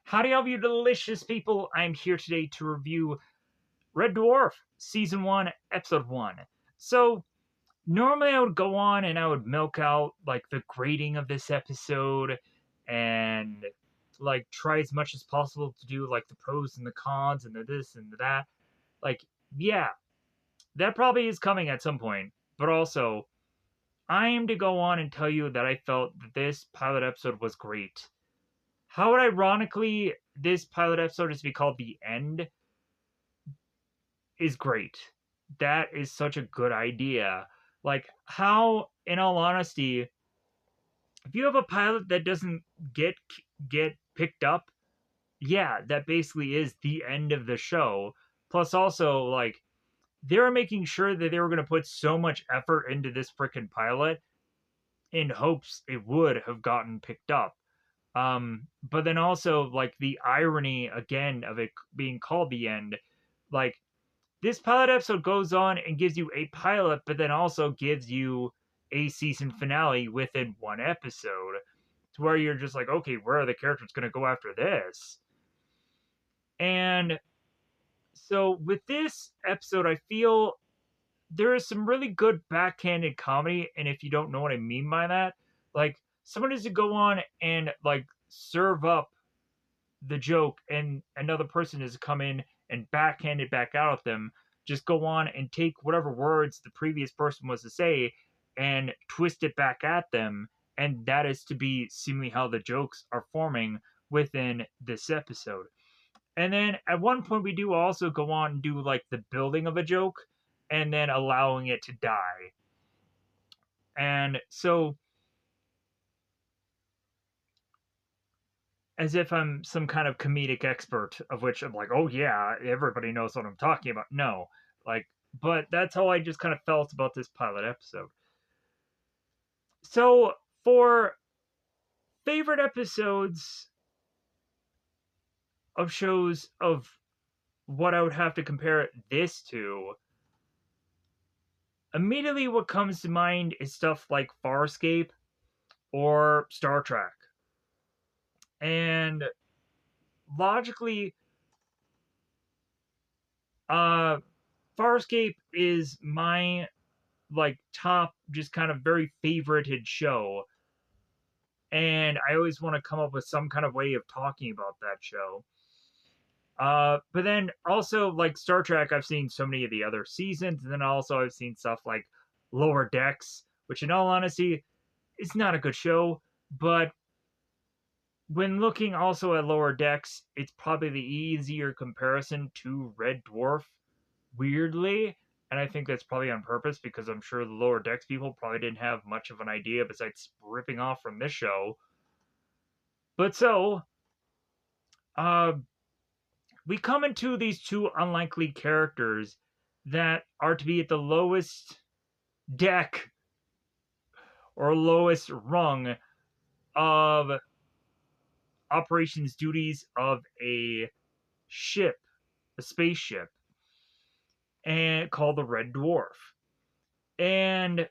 Howdy, all of you delicious people. I'm here today to review Red Dwarf, Season 1, Episode 1. So, normally I would go on and I would milk out, like, the grading of this episode and, like, try as much as possible to do, like, the pros and the cons and the this and the that. Like, yeah, that probably is coming at some point. But also, I am to go on and tell you that I felt that this pilot episode was great. How ironically this pilot episode is to be called The End is great. That is such a good idea. Like, how, in all honesty, if you have a pilot that doesn't get picked up, yeah, that basically is the end of the show. Plus, also, like, they were making sure that they were going to put so much effort into this freaking pilot in hopes it would have gotten picked up. But then also, like, the irony again of it being called The End, like, this pilot episode goes on and gives you a pilot, but then also gives you a season finale within one episode, to where you're just like, okay, where are the characters going to go after this? And so with this episode, I feel there is some really good backhanded comedy, and if you don't know what I mean by that, like, someone is to go on and, like, serve up the joke, and another person is to come in and backhand it back out at them, just go on and take whatever words the previous person was to say and twist it back at them, and that is to be seemingly how the jokes are forming within this episode. And then at one point we do also go on and do, like, the building of a joke and then allowing it to die. And so, as if I'm some kind of comedic expert, of which I'm like, oh yeah, everybody knows what I'm talking about. No, like, but that's how I just kind of felt about this pilot episode. So, for favorite episodes of shows of what I would have to compare this to, immediately what comes to mind is stuff like Farscape or Star Trek. And logically, Farscape is my, like, top, just kind of very favorited show. And I always want to come up with some kind of way of talking about that show. But then also, like, Star Trek, I've seen so many of the other seasons, and then also I've seen stuff like Lower Decks, which in all honesty, it's not a good show, but when looking also at Lower Decks, it's probably the easier comparison to Red Dwarf, weirdly. And I think that's probably on purpose, because I'm sure the Lower Decks people probably didn't have much of an idea besides ripping off from this show. But so, we come into these two unlikely characters that are to be at the lowest deck or lowest rung of operations duties of a ship, a spaceship, and called the Red Dwarf. And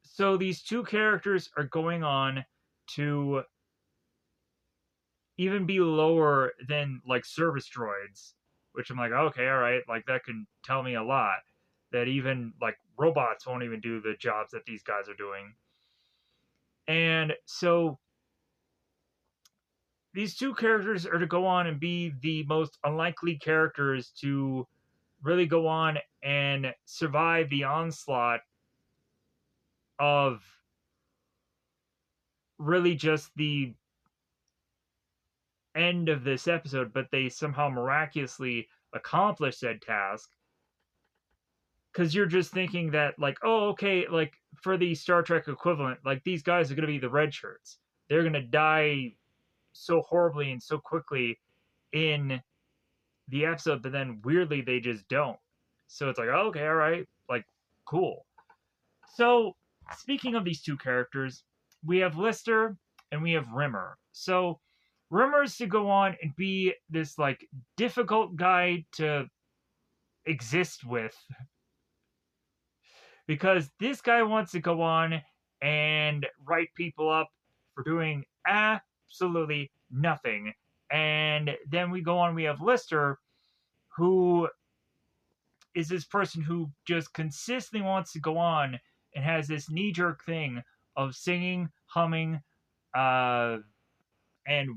so these two characters are going on to even be lower than, like, service droids, which I'm like, okay, all right, like, that can tell me a lot, that even, like, robots won't even do the jobs that these guys are doing. And so these two characters are to go on and be the most unlikely characters to really go on and survive the onslaught of really just the end of this episode, but they somehow miraculously accomplish said task. Because you're just thinking that, like, oh, okay, like, for the Star Trek equivalent, like, these guys are going to be the red shirts. They're going to die so horribly and so quickly in the episode, but then weirdly they just don't. So it's like, oh, okay, all right, like, cool. So, speaking of these two characters, we have Lister and we have Rimmer. So, Rimmer's to go on and be this, like, difficult guy to exist with, because this guy wants to go on and write people up for doing absolutely nothing And then we go on, we have Lister, who is this person who just consistently wants to go on and has this knee jerk thing of singing, humming, uh, and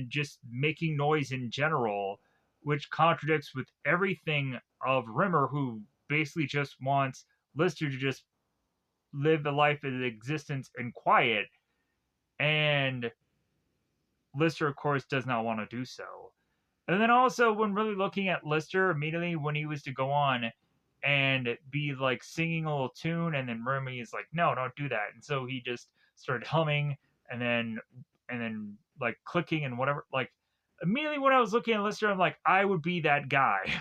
just making noise in general, which contradicts with everything of Rimmer, who basically just wants Lister to just live a life of existence in quiet, and Lister, of course, does not want to do so. And then also, when really looking at Lister, immediately when he was to go on and be like singing a little tune, and then Remy is like, "No, don't do that." And so he just started humming, and then like clicking and whatever. Like immediately when I was looking at Lister, I'm like, I would be that guy.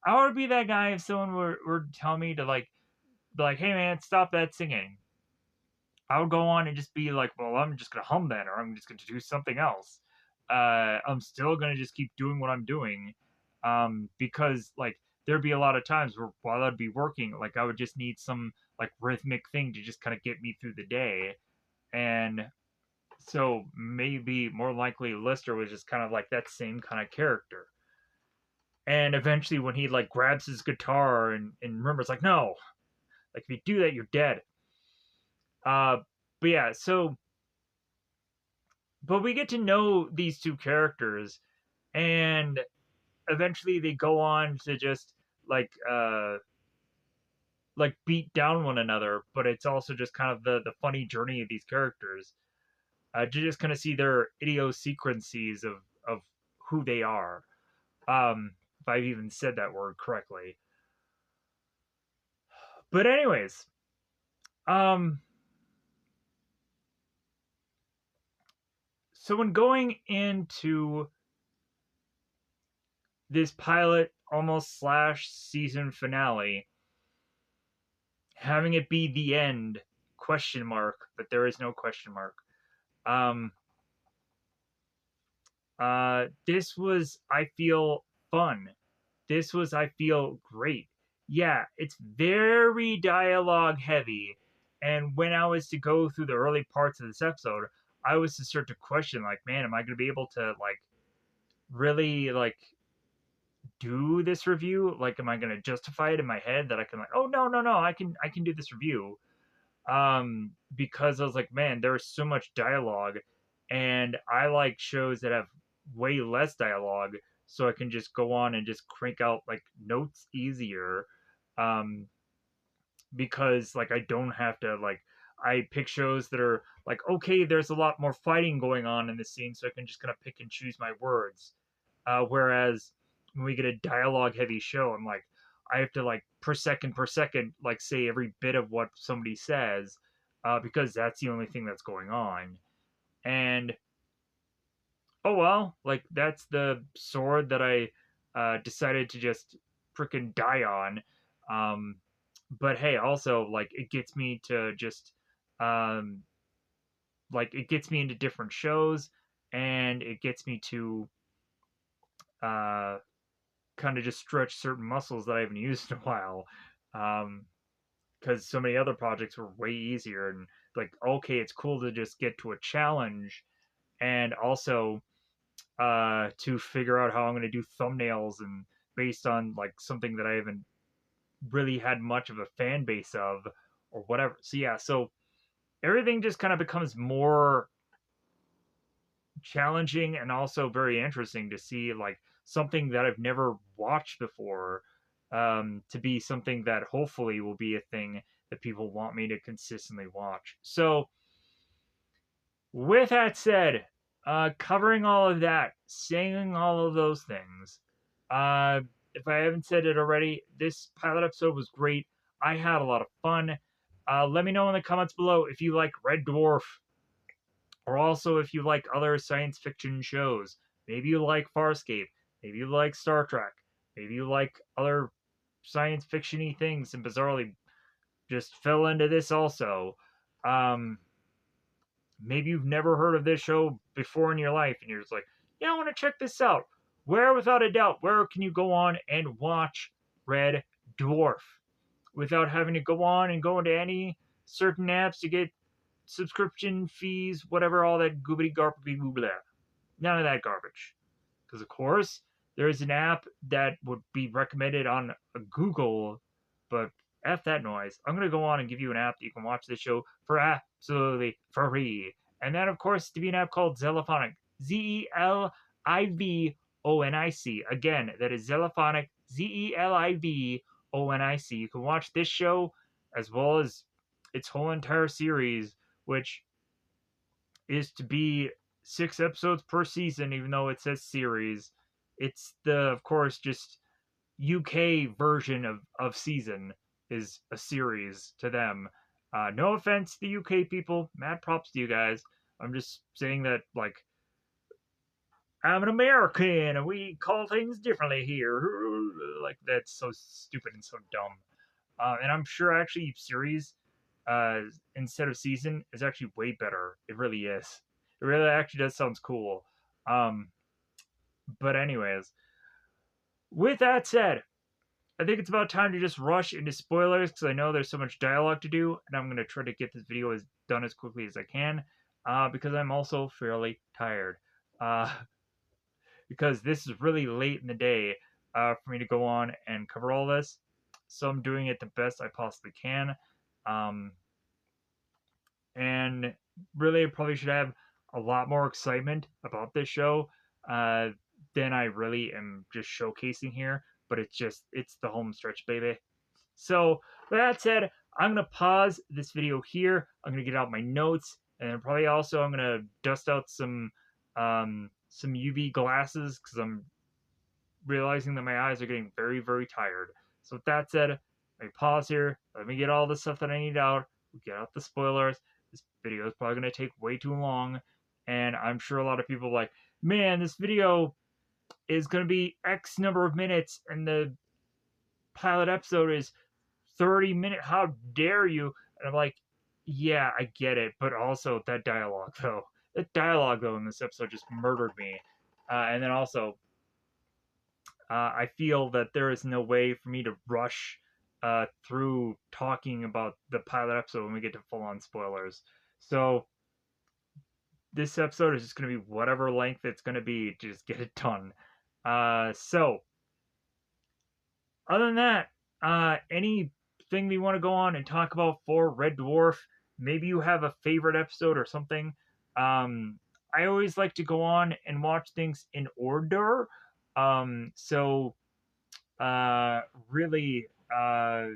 I would be that guy if someone were to tell me to like be like, "Hey man, stop that singing." I would go on and just be like, well, I'm just gonna hum then, or I'm just gonna do something else. I'm still gonna just keep doing what I'm doing, because like there'd be a lot of times where while I'd be working, like I would just need some like rhythmic thing to just kind of get me through the day, and so maybe more likely Lister was just kind of like that same kind of character. And eventually, when he like grabs his guitar and remembers, like, no, like if you do that, you're dead. Uh, but yeah, so but we get to know these two characters, and eventually they go on to just like like beat down one another, but it's also just kind of the funny journey of these characters, to just kind of see their idiosyncrasies of who they are, if I've even said that word correctly. But anyways, um so when going into this pilot almost slash season finale, having it be the end, question mark, but there is no question mark. Um this was, I feel, fun. This was, I feel, great. Yeah, it's very dialogue heavy, and when I was to go through the early parts of this episode, I was to start to question, like, man, am I going to be able to like really like do this review? Like, am I going to justify it in my head that I can like, oh no, I can do this review, because I was like, man, there's so much dialogue, and I like shows that have way less dialogue, so I can just go on and just crank out like notes easier, um, because like I don't have to like I pick shows that are like, okay, there's a lot more fighting going on in this scene, so I can just kind of pick and choose my words. Whereas when we get a dialogue heavy show, I'm like, I have to like per second, like say every bit of what somebody says, because that's the only thing that's going on. And oh well, like that's the sword that I decided to just freaking die on. Um, but hey, also like it gets me to just um, like it gets me into different shows, and it gets me to uh, kind of just stretch certain muscles that I haven't used in a while. Because so many other projects were way easier, and like, okay, it's cool to just get to a challenge, and also to figure out how I'm going to do thumbnails, and based on like something that I haven't really had much of a fan base of or whatever. So yeah, so everything just kind of becomes more challenging and also very interesting to see like something that I've never watched before, to be something that hopefully will be a thing that people want me to consistently watch. So, with that said, covering all of that, saying all of those things, uh, if I haven't said it already, this pilot episode was great. I had a lot of fun. Let me know in the comments below if you like Red Dwarf, or also if you like other science fiction shows. Maybe you like Farscape. Maybe you like Star Trek. Maybe you like other science fiction-y things and bizarrely just fell into this also. Um, Maybe you've never heard of this show before in your life and you're just like, yeah, I want to check this out. Where, without a doubt, where can you go on and watch Red Dwarf without having to go on and go into any certain apps to get subscription fees, whatever, all that goobity garpy blah. None of that garbage. Because, of course, there's an app that would be recommended on Google, but F that noise. I'm going to go on and give you an app that you can watch this show for absolutely free. And that, of course, to be an app called Zelliphonic. Zelivonic. Again, that is Zelliphonic. Zelivonic. You can watch this show as well as its whole entire series, which is to be 6 episodes per season, even though it says series. It's the, of course, just UK version of season is a series to them. No offense to the UK people, mad props to you guys. I'm just saying that, like, I'm an American and we call things differently here. Like, that's so stupid and so dumb. And I'm sure actually series uh, instead of season is actually way better. It really is. It really actually does sounds cool. Um, but anyways, with that said, I think it's about time to just rush into spoilers because I know there's so much dialogue to do, and I'm going to try to get this video as done as quickly as I can because I'm also fairly tired. Uh, because this is really late in the day for me to go on and cover all this. So I'm doing it the best I possibly can. Um, and really, I probably should have a lot more excitement about this show uh, than I really am just showcasing here. But it's the home stretch, baby. So, with that said, I'm going to pause this video here. I'm going to get out my notes, and then probably also I'm going to dust out some UV glasses because I'm realizing that my eyes are getting very, very tired. So, with that said, let me pause here. Let me get all the stuff that I need out. We get out the spoilers. This video is probably going to take way too long, and I'm sure a lot of people are like, man, this video is going to be X number of minutes, and the pilot episode is 30 minutes. How dare you? And I'm like, yeah, I get it. But also that dialogue, though. That dialogue, though, in this episode just murdered me. And then also, I feel that there is no way for me to rush through talking about the pilot episode when we get to full on spoilers. So this episode is just going to be whatever length it's going to be. Just get it done. So, other than that, anything that you want to go on and talk about for Red Dwarf? Maybe you have a favorite episode or something. I always like to go on and watch things in order. So really, a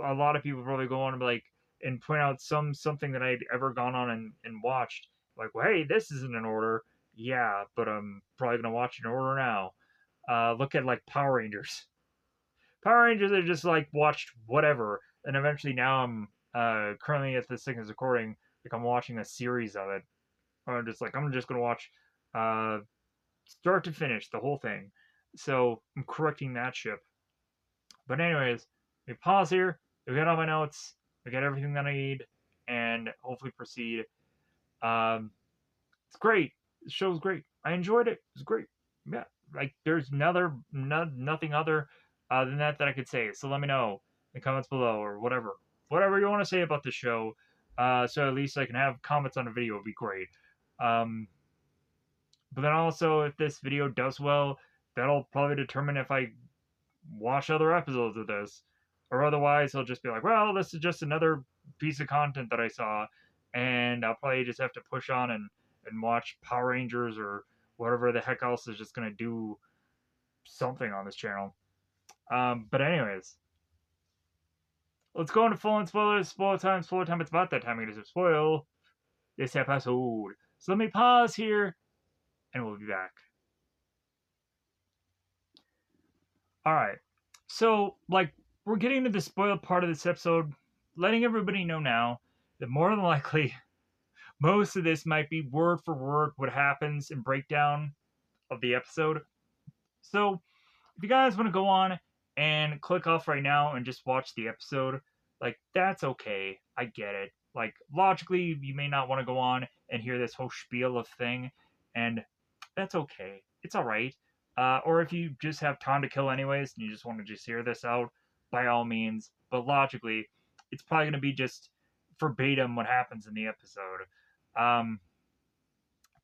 lot of people probably go on and be like and point out something that I'd ever gone on and watched. Like, well, hey, this isn't in order. Yeah, but I'm probably gonna watch it in order now. Look at like Power Rangers. Power Rangers I just like watched whatever, and eventually now I'm currently at this thing is recording, like I'm watching a series of it. I'm just gonna watch uh start to finish the whole thing. So I'm correcting that ship. But anyways, we pause here. We got all my notes. We got everything that I need, and hopefully proceed. Um, it's great. The show's great. I enjoyed it. It was great. Yeah, like there's nothing other than that I could say. So let me know in the comments below or whatever you want to say about the show. So at least I can have comments on the video would be great. Um, but then also if this video does well, that'll probably determine if I watch other episodes of this, or otherwise I'll just be like, well, this is just another piece of content that I saw, and I'll probably just have to push on and watch Power Rangers or whatever the heck else is just gonna do something on this channel. But anyways, let's go into full on spoilers. Spoiler time. Spoiler time. It's about that time to spoil this episode. So let me pause here, and we'll be back. All right. So, like, we're getting to the spoiled part of this episode, letting everybody know now that more than likely, most of this might be word for word what happens and breakdown of the episode. So, if you guys want to go on and click off right now and just watch the episode, like, that's okay. I get it. Like, logically, you may not want to go on and hear this whole spiel of thing, and that's okay. It's all right. Or if you just have time to kill anyways and you just want to just hear this out, by all means. But logically, it's probably going to be just verbatim what happens in the episode. Um,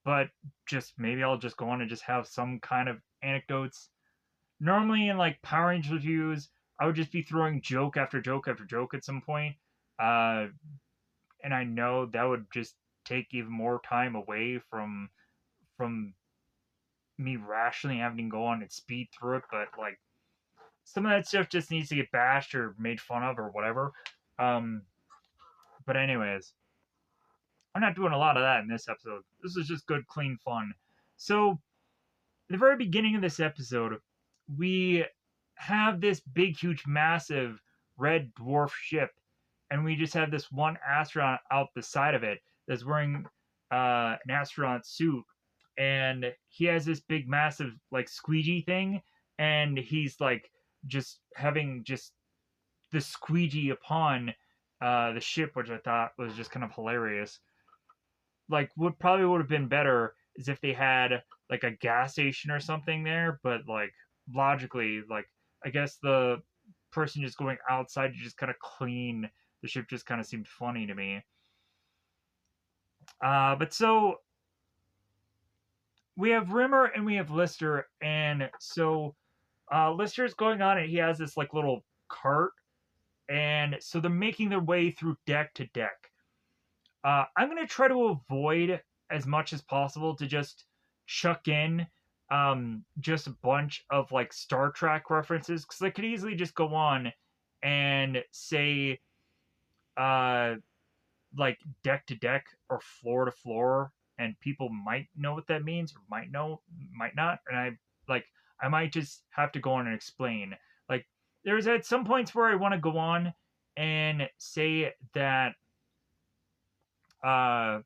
but just maybe I'll just go on and just have some kind of anecdotes. Normally in like Power Rangers reviews, I would just be throwing joke after joke after joke at some point. Uh, and I know that would just take even more time away from me rationally having to go on and speed through it, but like some of that stuff just needs to get bashed or made fun of or whatever. Um, but anyways, I'm not doing a lot of that in this episode. This is just good, clean fun. So, at the very beginning of this episode, we have this big, huge, massive red dwarf ship, and we just have this one astronaut out the side of it that's wearing an astronaut suit, and he has this big, massive, like, squeegee thing, and he's like just having just the squeegee upon the ship, which I thought was just kind of hilarious. Like, what probably would have been better is if they had like a gas station or something there, but like logically, like I guess the person just going outside to just kind of clean the ship just kind of seemed funny to me. But so we have Rimmer and we have Lister, and so Lister's going on and he has this like little cart, and so they're making their way through deck to deck. I'm going to try to avoid as much as possible to just chuck in just a bunch of like Star Trek references because I could easily just go on and say uh, like deck to deck or floor to floor, and people might know what that means or might not, and I might just have to go on and explain. Like there's at some points where I want to go on and say that uh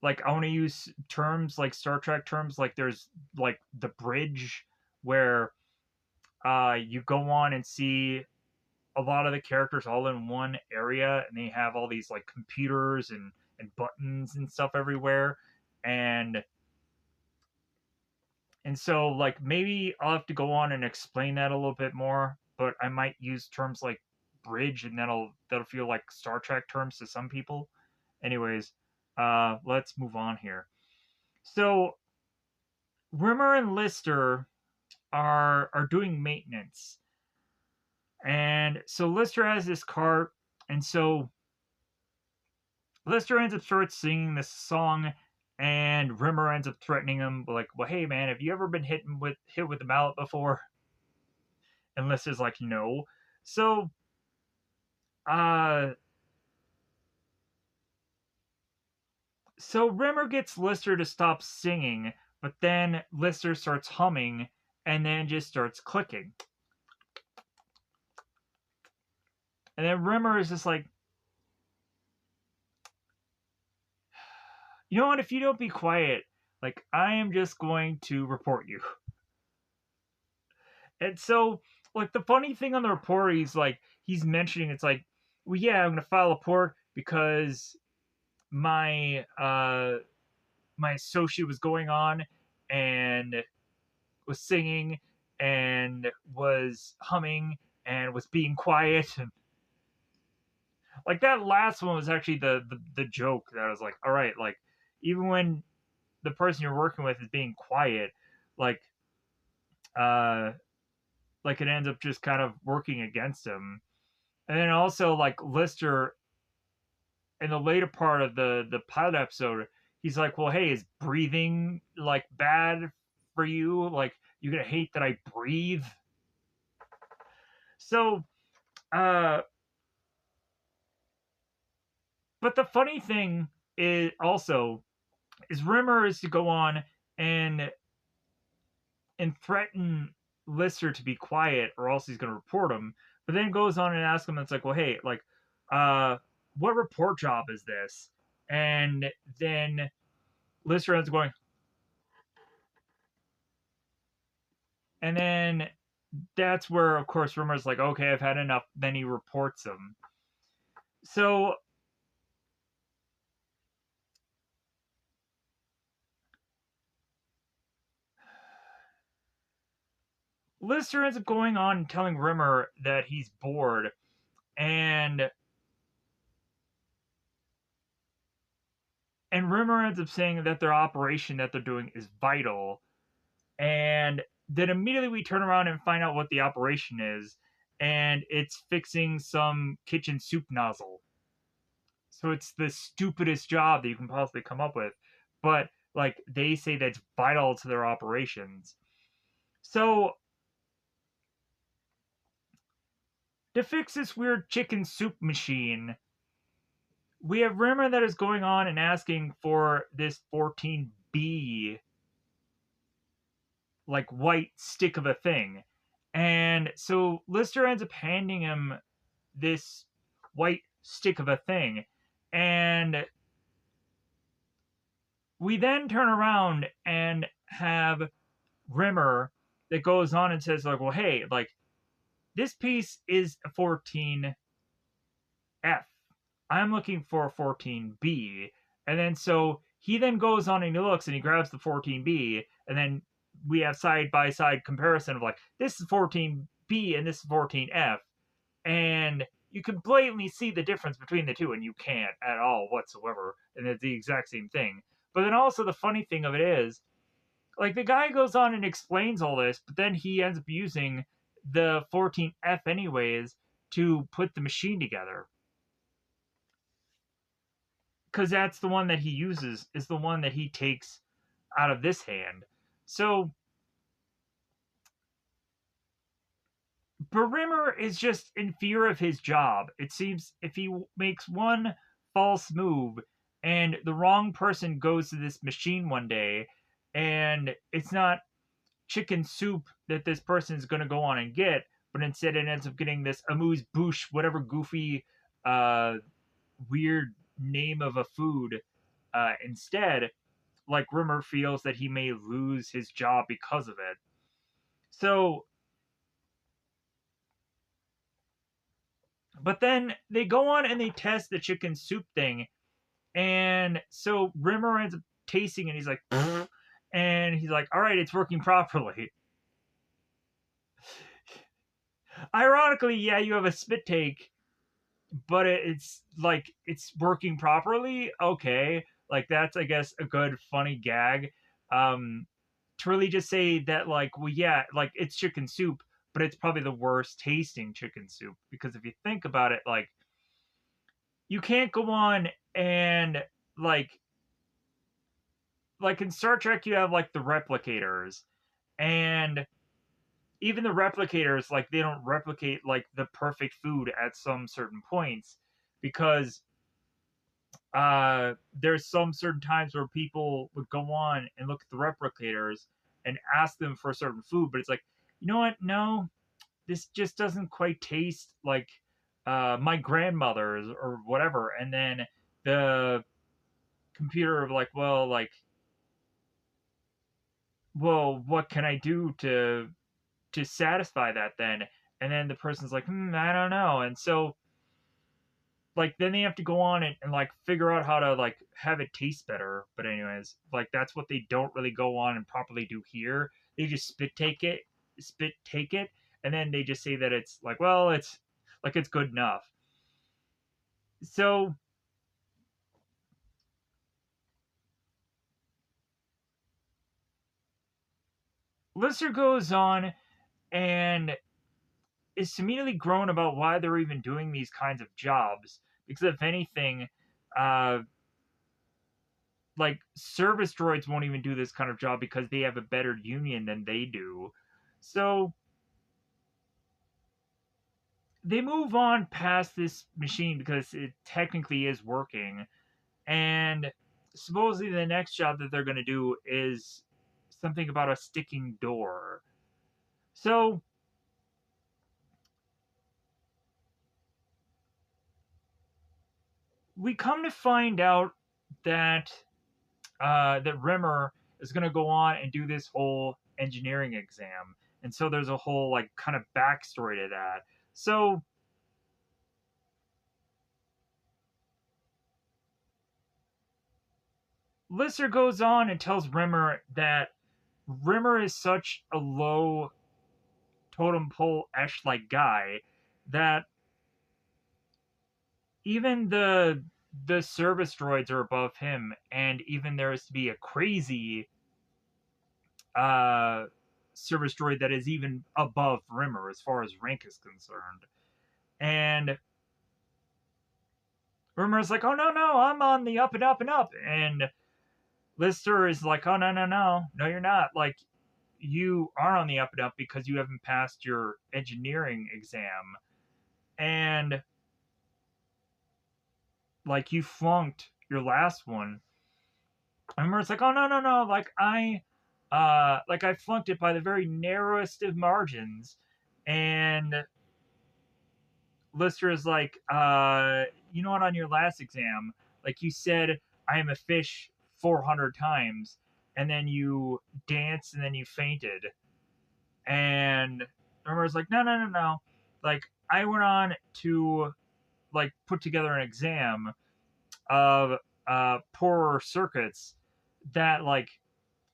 like I want to use terms like Star Trek terms, like there's like the bridge where you go on and see a lot of the characters all in one area, and they have all these like computers and buttons and stuff everywhere, and so like maybe I'll have to go on and explain that a little bit more, but I might use terms like bridge, and that'll feel like Star Trek terms to some people. Anyways, let's move on here. So Rimmer and Lister are doing maintenance, and so Lister has this cart, and so Lister ends up starts singing this song, and Rimmer ends up threatening him, like, "Well, hey man, have you ever been hit with a mallet before?" And Lister's like, "No." So, uh, so Rimmer gets Lister to stop singing, but then Lister starts humming, and then just starts clicking, and then Rimmer is just like, you know what, if you don't be quiet, like I am just going to report you. And so like the funny thing on the report, he's mentioning it's like, well yeah, I'm gonna file a report because my my associate was going on and was singing and was humming and was being quiet, and like that last one was actually the joke that I was like, all right, like even when the person you're working with is being quiet, like uh like it ends up just kind of working against him. And then also like Lister in the later part of the pilot episode, he's like, well, hey, is breathing like bad for you? Like you're gonna hate that I breathe. So uh but the funny thing is also is Rimmer is to go on and threaten Lister to be quiet or else he's going to report him. But then goes on and asks him, it's like, well, hey, like, what report job is this? And then Lister ends up going, and then that's where, of course, Rimmer's like, okay, I've had enough. Then he reports him. So Lister ends up going on and telling Rimmer that he's bored, and And Rimmer ends up saying that their operation that they're doing is vital. And then immediately we turn around and find out what the operation is. And it's fixing some kitchen soup nozzle. So it's the stupidest job that you can possibly come up with. But like they say that's vital to their operations. So to fix this weird chicken soup machine, we have Rimmer that is going on and asking for this 14B like white stick of a thing. And so Lister ends up handing him this white stick of a thing. And we then turn around and have Rimmer that goes on and says, like, well, hey, like, this piece is a 14F. I'm looking for a 14B. And then so he then goes on and he looks and he grabs the 14B. And then we have side by side comparison of like, this is 14B and this is 14F. And you can blatantly see the difference between the two, and you can't at all whatsoever. And it's the exact same thing. But then also the funny thing of it is, like the guy goes on and explains all this, but then he ends up using the 14F anyways to put the machine together. Because that's the one that he uses, is the one that he takes out of this hand. So Brimmer is just in fear of his job. It seems if he makes one false move and the wrong person goes to this machine one day and it's not chicken soup that this person is going to go on and get, but instead it ends up getting this amuse bouche, whatever goofy, weird name of a food instead, like Rimmer feels that he may lose his job because of it. So, but then they go on and they test the chicken soup thing, and so Rimmer ends up tasting and he's like, and he's like, all right, it's working properly. Ironically, yeah, you have a spit take, but it's like it's working properly. Okay, like that's I guess a good funny gag. To really just say that like, well, yeah, like it's chicken soup, but it's probably the worst tasting chicken soup because if you think about it, like you can't go on and like in Star Trek you have like the replicators and even the replicators like they don't replicate like the perfect food at some certain points because there's some certain times where people would go on and look at the replicators and ask them for a certain food, but it's like, you know what? No, this just doesn't quite taste like my grandmother's or whatever. And then the computer of like, well, what can I do to satisfy that then? And then the person's like, I don't know. And so like then they have to go on and like figure out how to like have it taste better. But anyways, like that's what they don't really go on and properly do here. They just spit take it, and then they just say that it's like, well, it's like it's good enough. So Lister goes on and is immediately grown about why they're even doing these kinds of jobs. Because if anything, uh, like service droids won't even do this kind of job because they have a better union than they do. So they move on past this machine because it technically is working. And supposedly the next job that they're going to do is something about a sticking door. So we come to find out that that Rimmer is going to go on and do this whole engineering exam, and so there's a whole like kind of backstory to that. So Lister goes on and tells Rimmer that Rimmer is such a low totem pole esh like guy that even the service droids are above him, and even there is to be a crazy uh, service droid that is even above Rimmer as far as rank is concerned. And Rimmer's like, "Oh no, no, I'm on the up and up and up," and Lister is like, "Oh no, no, no, no, you're not. Like, you are on the up and up because you haven't passed your engineering exam, and like you flunked your last one." And Rimmer's like, "Oh no, no, no, like I flunked it by the very narrowest of margins," and Lister is like, "You know what? On your last exam, like you said, I am a fish 400 times, and then you danced and then you fainted." And Rimmer's like, "No, no, no, no. Like I went on to like put together an exam of poorer circuits that like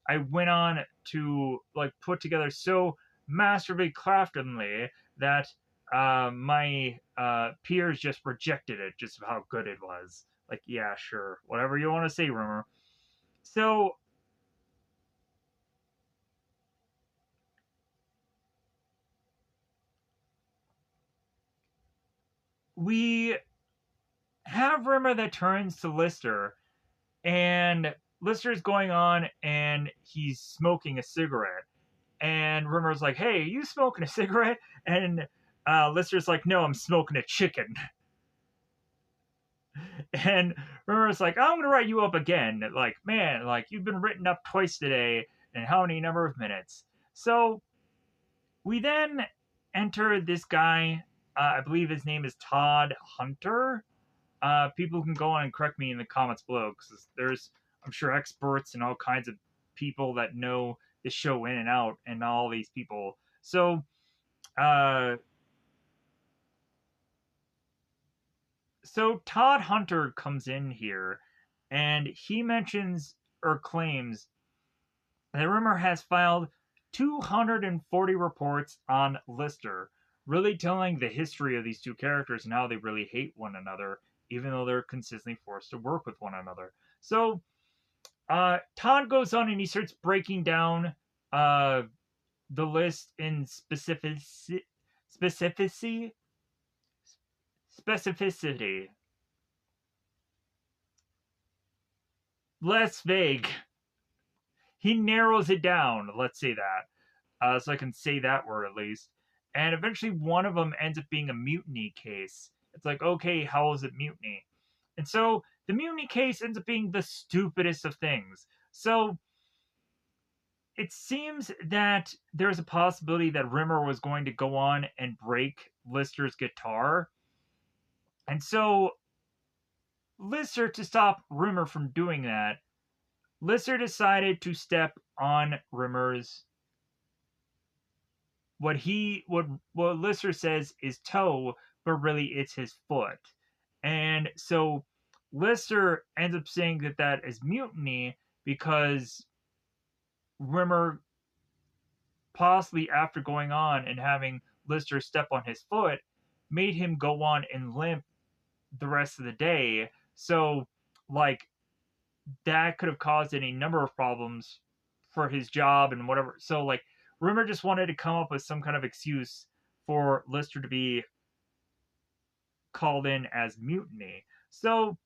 I went on to like put together so masterfully craftingly that my peers just rejected it just of how good it was." Like, yeah, sure, whatever you want to say, Rumor. So we have Rimmer that turns to Lister, and Lister's going on and he's smoking a cigarette. And Rimmer's like, "Hey, you smoking a cigarette?" And Lister's like, "No, I'm smoking a chicken." And Rimmer's like, "I'm gonna write you up again. Like, man, like you've been written up twice today in how many number of minutes?" So we then enter this guy. I believe his name is Todd Hunter. People can go on and correct me in the comments below because there's, I'm sure, experts and all kinds of people that know the show in and out, and all these people. So, uh, so Todd Hunter comes in here, and he mentions or claims that Rimmer has filed 240 reports on Lister, really telling the history of these two characters and how they really hate one another, even though they're consistently forced to work with one another. So Todd goes on and he starts breaking down uh, the list in specificity, specificity, less vague. He narrows it down. Let's say that, so I can say that word at least. And eventually, one of them ends up being a mutiny case. It's like, okay, how is it mutiny? And so the mutiny case ends up being the stupidest of things. So it seems that there's a possibility that Rimmer was going to go on and break Lister's guitar. And so Lister, to stop Rimmer from doing that, Lister decided to step on Rimmer's what Lister says is toe, but really it's his foot. And so Lister ends up saying that that is mutiny because Rimmer, possibly after going on and having Lister step on his foot, made him go on and limp the rest of the day. So, like, that could have caused any number of problems for his job and whatever. So, like, Rimmer just wanted to come up with some kind of excuse for Lister to be called in as mutiny. So,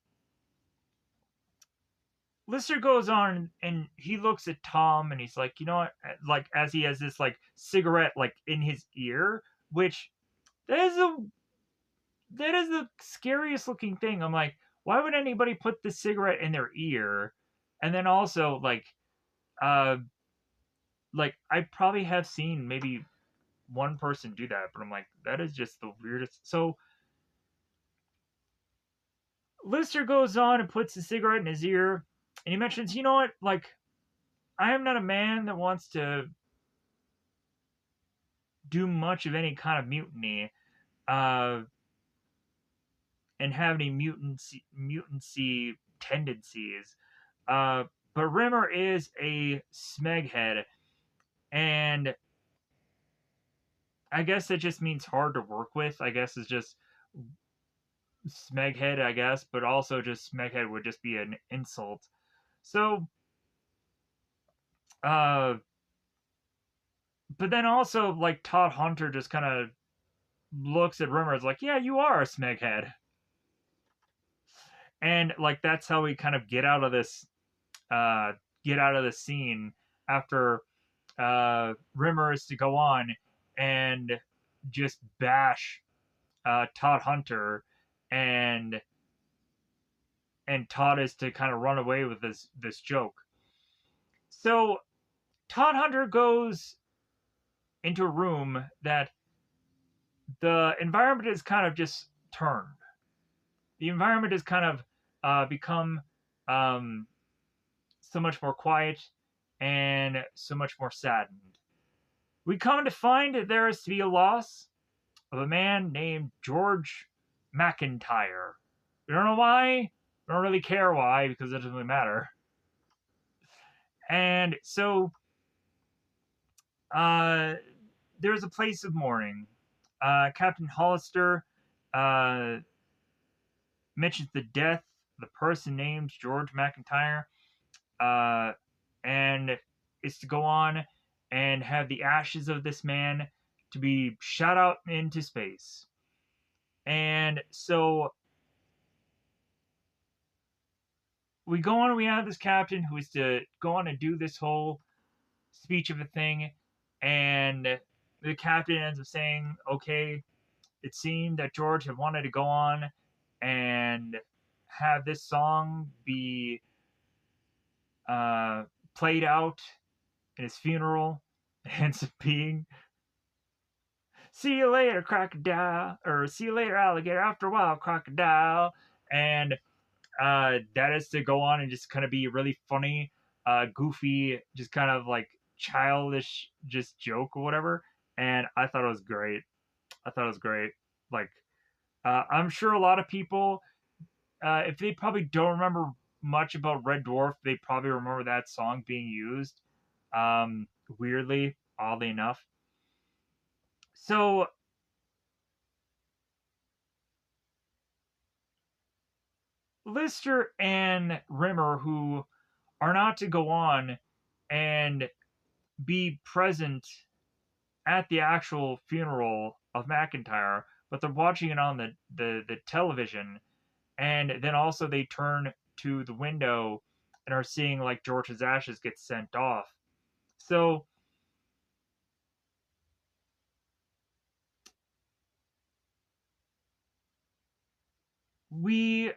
Lister goes on and he looks at Tom and he's like, "You know what?" Like, as he has this, like, cigarette, like, in his ear, which that is a that is the scariest looking thing. I'm like, why would anybody put the cigarette in their ear? And then also uh like I probably have seen maybe one person do that, but I'm like, that is just the weirdest. So Lister goes on and puts the cigarette in his ear, and he mentions, "You know what? Like, I am not a man that wants to do much of any kind of mutiny, uh, and have any mutancy tendencies. Uh, but Rimmer is a smeghead, and I guess that just means hard to work with. I guess is just Smeghead, I guess, but also just Smeghead would just be an insult. So, uh, but then also like Todd Hunter just kind of looks at Rimmer as like, yeah, you are a Smeghead, and like that's how we kind of uh, get out of the scene after Rimmer is to go on and just bash Todd Hunter, and Todd is to kind of run away with this joke. So Todd Hunter goes into a room that the environment is kind of just turned. The environment has kind of become um, so much more quiet and so much more saddened. We come to find that there is to be a loss of a man named George McIntyre. We don't know why. We don't really care why because it doesn't really matter. And so uh, there's a place of mourning. Captain Hollister uh, mentions the death of the person named George McIntyre, uh, and is to go on and have the ashes of this man to be shot out into space. And so we go on, we have this captain who is to go on and do this whole speech of a thing, and the captain ends up saying, okay, it seemed that George had wanted to go on and have this song be uh, played out in his funeral. It ends up being "See you later, crocodile," or "See you later, alligator." After a while, crocodile, and that is to go on and just kind of be really funny, goofy, just kind of like childish, just joke or whatever. And I thought it was great. I thought it was great. Like, I'm sure a lot of people, if they probably don't remember much about Red Dwarf, they probably remember that song being used. Weirdly, oddly enough. So Lister and Rimmer, who are not to go on and be present at the actual funeral of McIntyre, but they're watching it on the television, and then also they turn to the window and are seeing like George's ashes get sent off. So we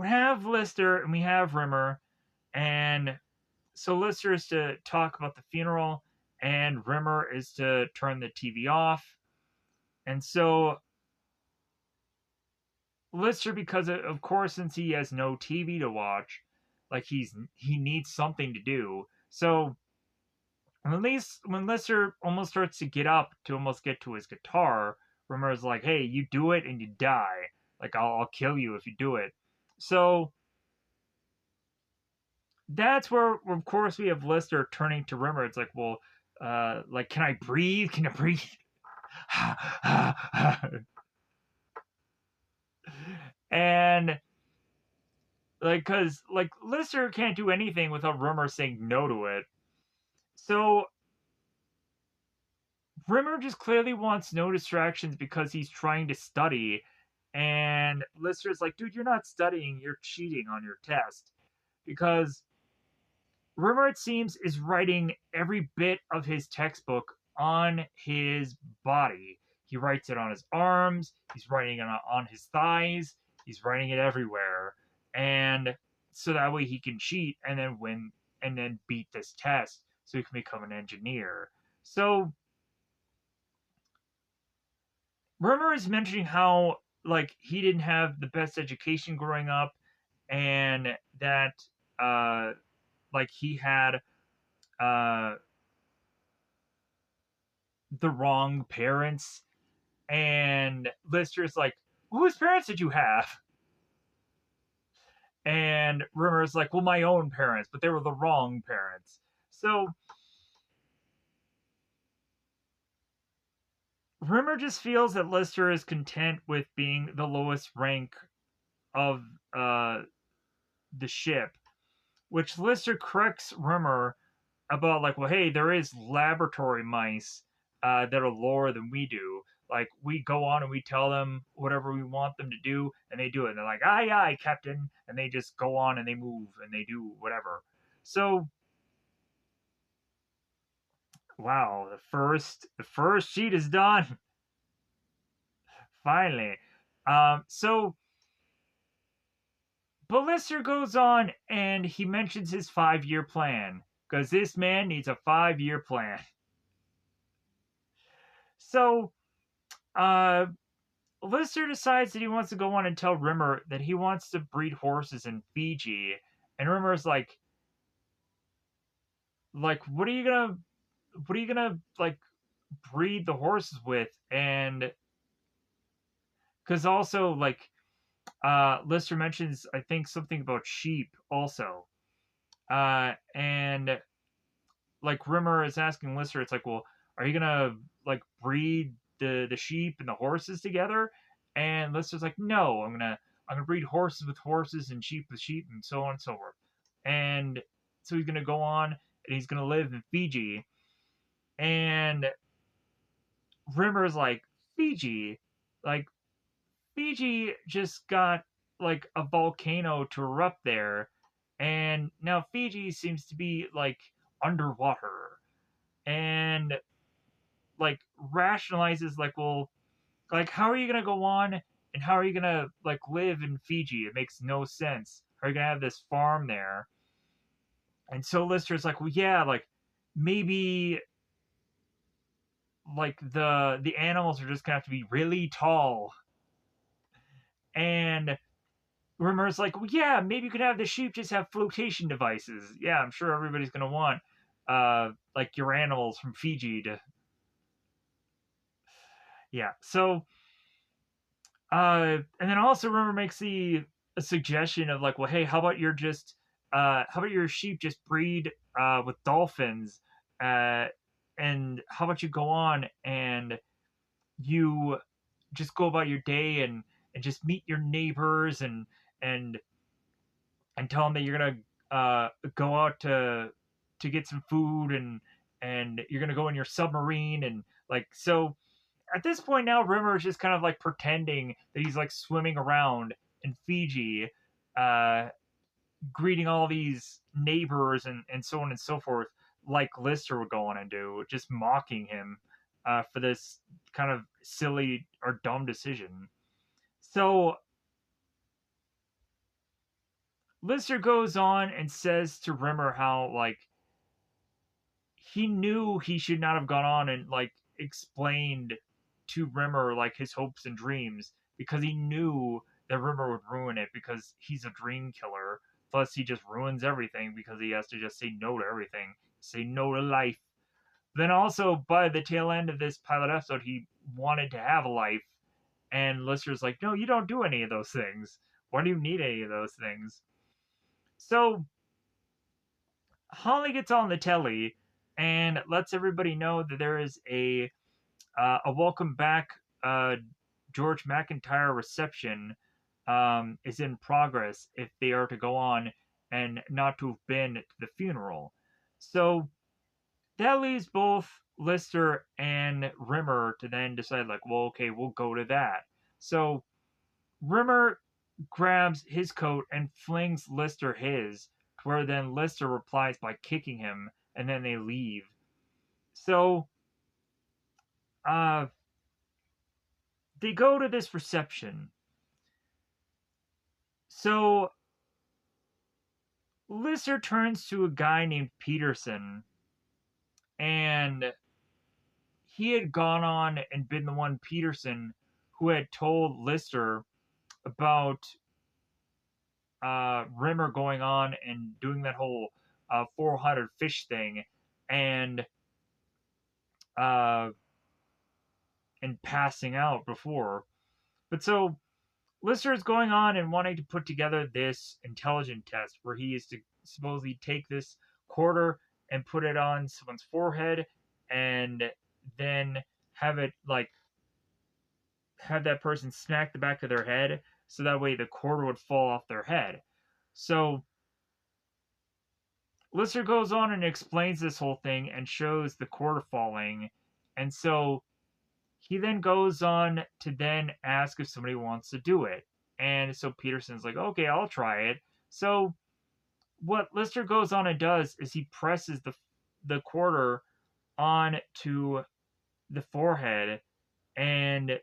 have Lister and we have Rimmer, and so Lister is to talk about the funeral, and Rimmer is to turn the TV off. And so Lister, because of course, since he has no TV to watch, like he needs something to do. So at least when Lister almost starts to get up to almost get to his guitar, Rimmer's like, "Hey, you do it and you die. Like I'll kill you if you do it." So that's where, of course, we have Lister turning to Rimmer. It's like, well, like, can I breathe? Can I breathe? And like, cause like Lister can't do anything without Rimmer saying no to it. So Rimmer just clearly wants no distractions because he's trying to study. And Lister's like, dude, you're not studying, you're cheating on your test. Because Rimmer, it seems, is writing every bit of his textbook on his body. He writes it on his arms, he's writing it on his thighs, he's writing it everywhere. And so that way he can cheat and then win and then beat this test so he can become an engineer. So Rimmer is mentioning how like he didn't have the best education growing up and that uh like he had uh the wrong parents, and Lister's like, whose parents did you have? And Rimmer's like, well, my own parents, but they were the wrong parents. So Rimmer just feels that Lister is content with being the lowest rank of uh, the ship, which Lister corrects Rimmer about, like, well, hey, there is laboratory mice that are lower than we do. Like, we go on and we tell them whatever we want them to do, and they do it. And they're like, aye, aye, Captain. And they just go on and they move and they do whatever. So, wow, the first sheet is done. Finally. So Ballister goes on and he mentions his 5-year plan. Because this man needs a 5-year plan. So, uh, Lister decides that he wants to go on and tell Rimmer that he wants to breed horses in Fiji, and Rimmer's like, what are you gonna like breed the horses with? And because also Lister mentions, I think, something about sheep also, and like Rimmer is asking Lister, it's like, well, are you gonna like breed the sheep and the horses together? And Lister's like, no, I'm gonna breed horses with horses and sheep with sheep and so on and so forth. And so he's gonna go on and he's gonna live in Fiji. And Rimmer's like, Fiji, like Fiji just got like a volcano to erupt there, and now Fiji seems to be like underwater, and like rationalizes, like, well, like, how are you gonna go on and how are you gonna like live in Fiji? It makes no sense. How are you gonna have this farm there? And so Lister's like, well, yeah, like maybe like the animals are just gonna have to be really tall. And Rimmer's like, well, yeah, maybe you could have the sheep just have flotation devices. Yeah, I'm sure everybody's gonna want like your animals from Fiji to, yeah. So and then also Rimmer makes the a suggestion of, like, well, hey, how about your sheep just breed with dolphins, uh, and how about you go on and you just go about your day and just meet your neighbors and and tell them that you're gonna go out to get some food and you're gonna go in your submarine and like so at this point now, Rimmer is just kind of like pretending that he's like swimming around in Fiji, uh, greeting all these neighbors and so on and so forth, like Lister would go on and do, just mocking him for this kind of silly or dumb decision. So Lister goes on and says to Rimmer how, like, he knew he should not have gone on and like explained to Rimmer like his hopes and dreams because he knew that Rimmer would ruin it because he's a dream killer. Plus, he just ruins everything because he has to just say no to everything, say no to life. Then also by the tail end of this pilot episode, he wanted to have a life, and Lister's like, "No, you don't do any of those things. Why do you need any of those things?" So Holly gets on the telly and lets everybody know that there is a welcome back George McIntyre reception is in progress if they are to go on and not to have been to the funeral. So that leaves both Lister and Rimmer to then decide, like, well, okay, we'll go to that. So Rimmer grabs his coat and flings Lister his, to where then Lister replies by kicking him, and then they leave. So, uh, they go to this reception. So, Lister turns to a guy named Peterson, and he had gone on and been the one, Peterson, who had told Lister about Rimmer going on and doing that whole 400 fish thing, and uh, and passing out before. But so Lister is going on and wanting to put together this intelligent test where he is to supposedly take this quarter and put it on someone's forehead and then have it like have that person smack the back of their head so that way the quarter would fall off their head. So Lister goes on and explains this whole thing and shows the quarter falling. And so he then goes on to then ask if somebody wants to do it. And so Peterson's like, okay, I'll try it. So what Lister goes on and does is he presses the quarter onto the forehead and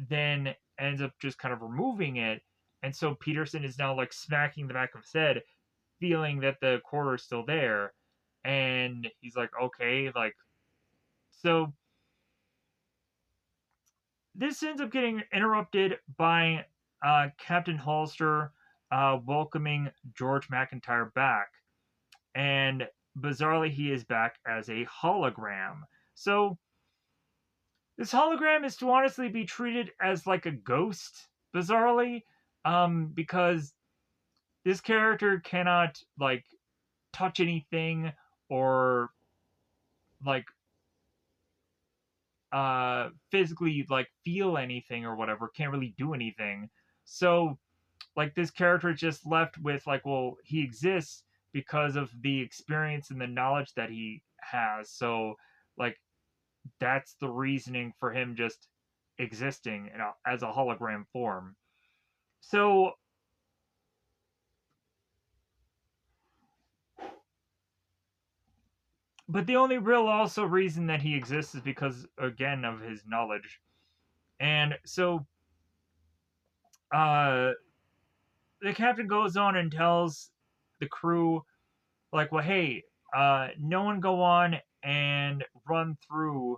then ends up just kind of removing it. And so Peterson is now like smacking the back of his head, feeling that the quarter is still there. And he's like, okay, like, so this ends up getting interrupted by Captain Hollister welcoming George McIntyre back. And bizarrely, he is back as a hologram. So this hologram is to honestly be treated as like a ghost, bizarrely, because this character cannot like touch anything or like physically like feel anything or whatever, can't really do anything. So like this character is just left with like, well, he exists because of the experience and the knowledge that he has. So like that's the reasoning for him just existing as a hologram form. So but the only real also reason that he exists is because again of his knowledge. And so uh the captain goes on and tells the crew like, well, hey, no one go on and run through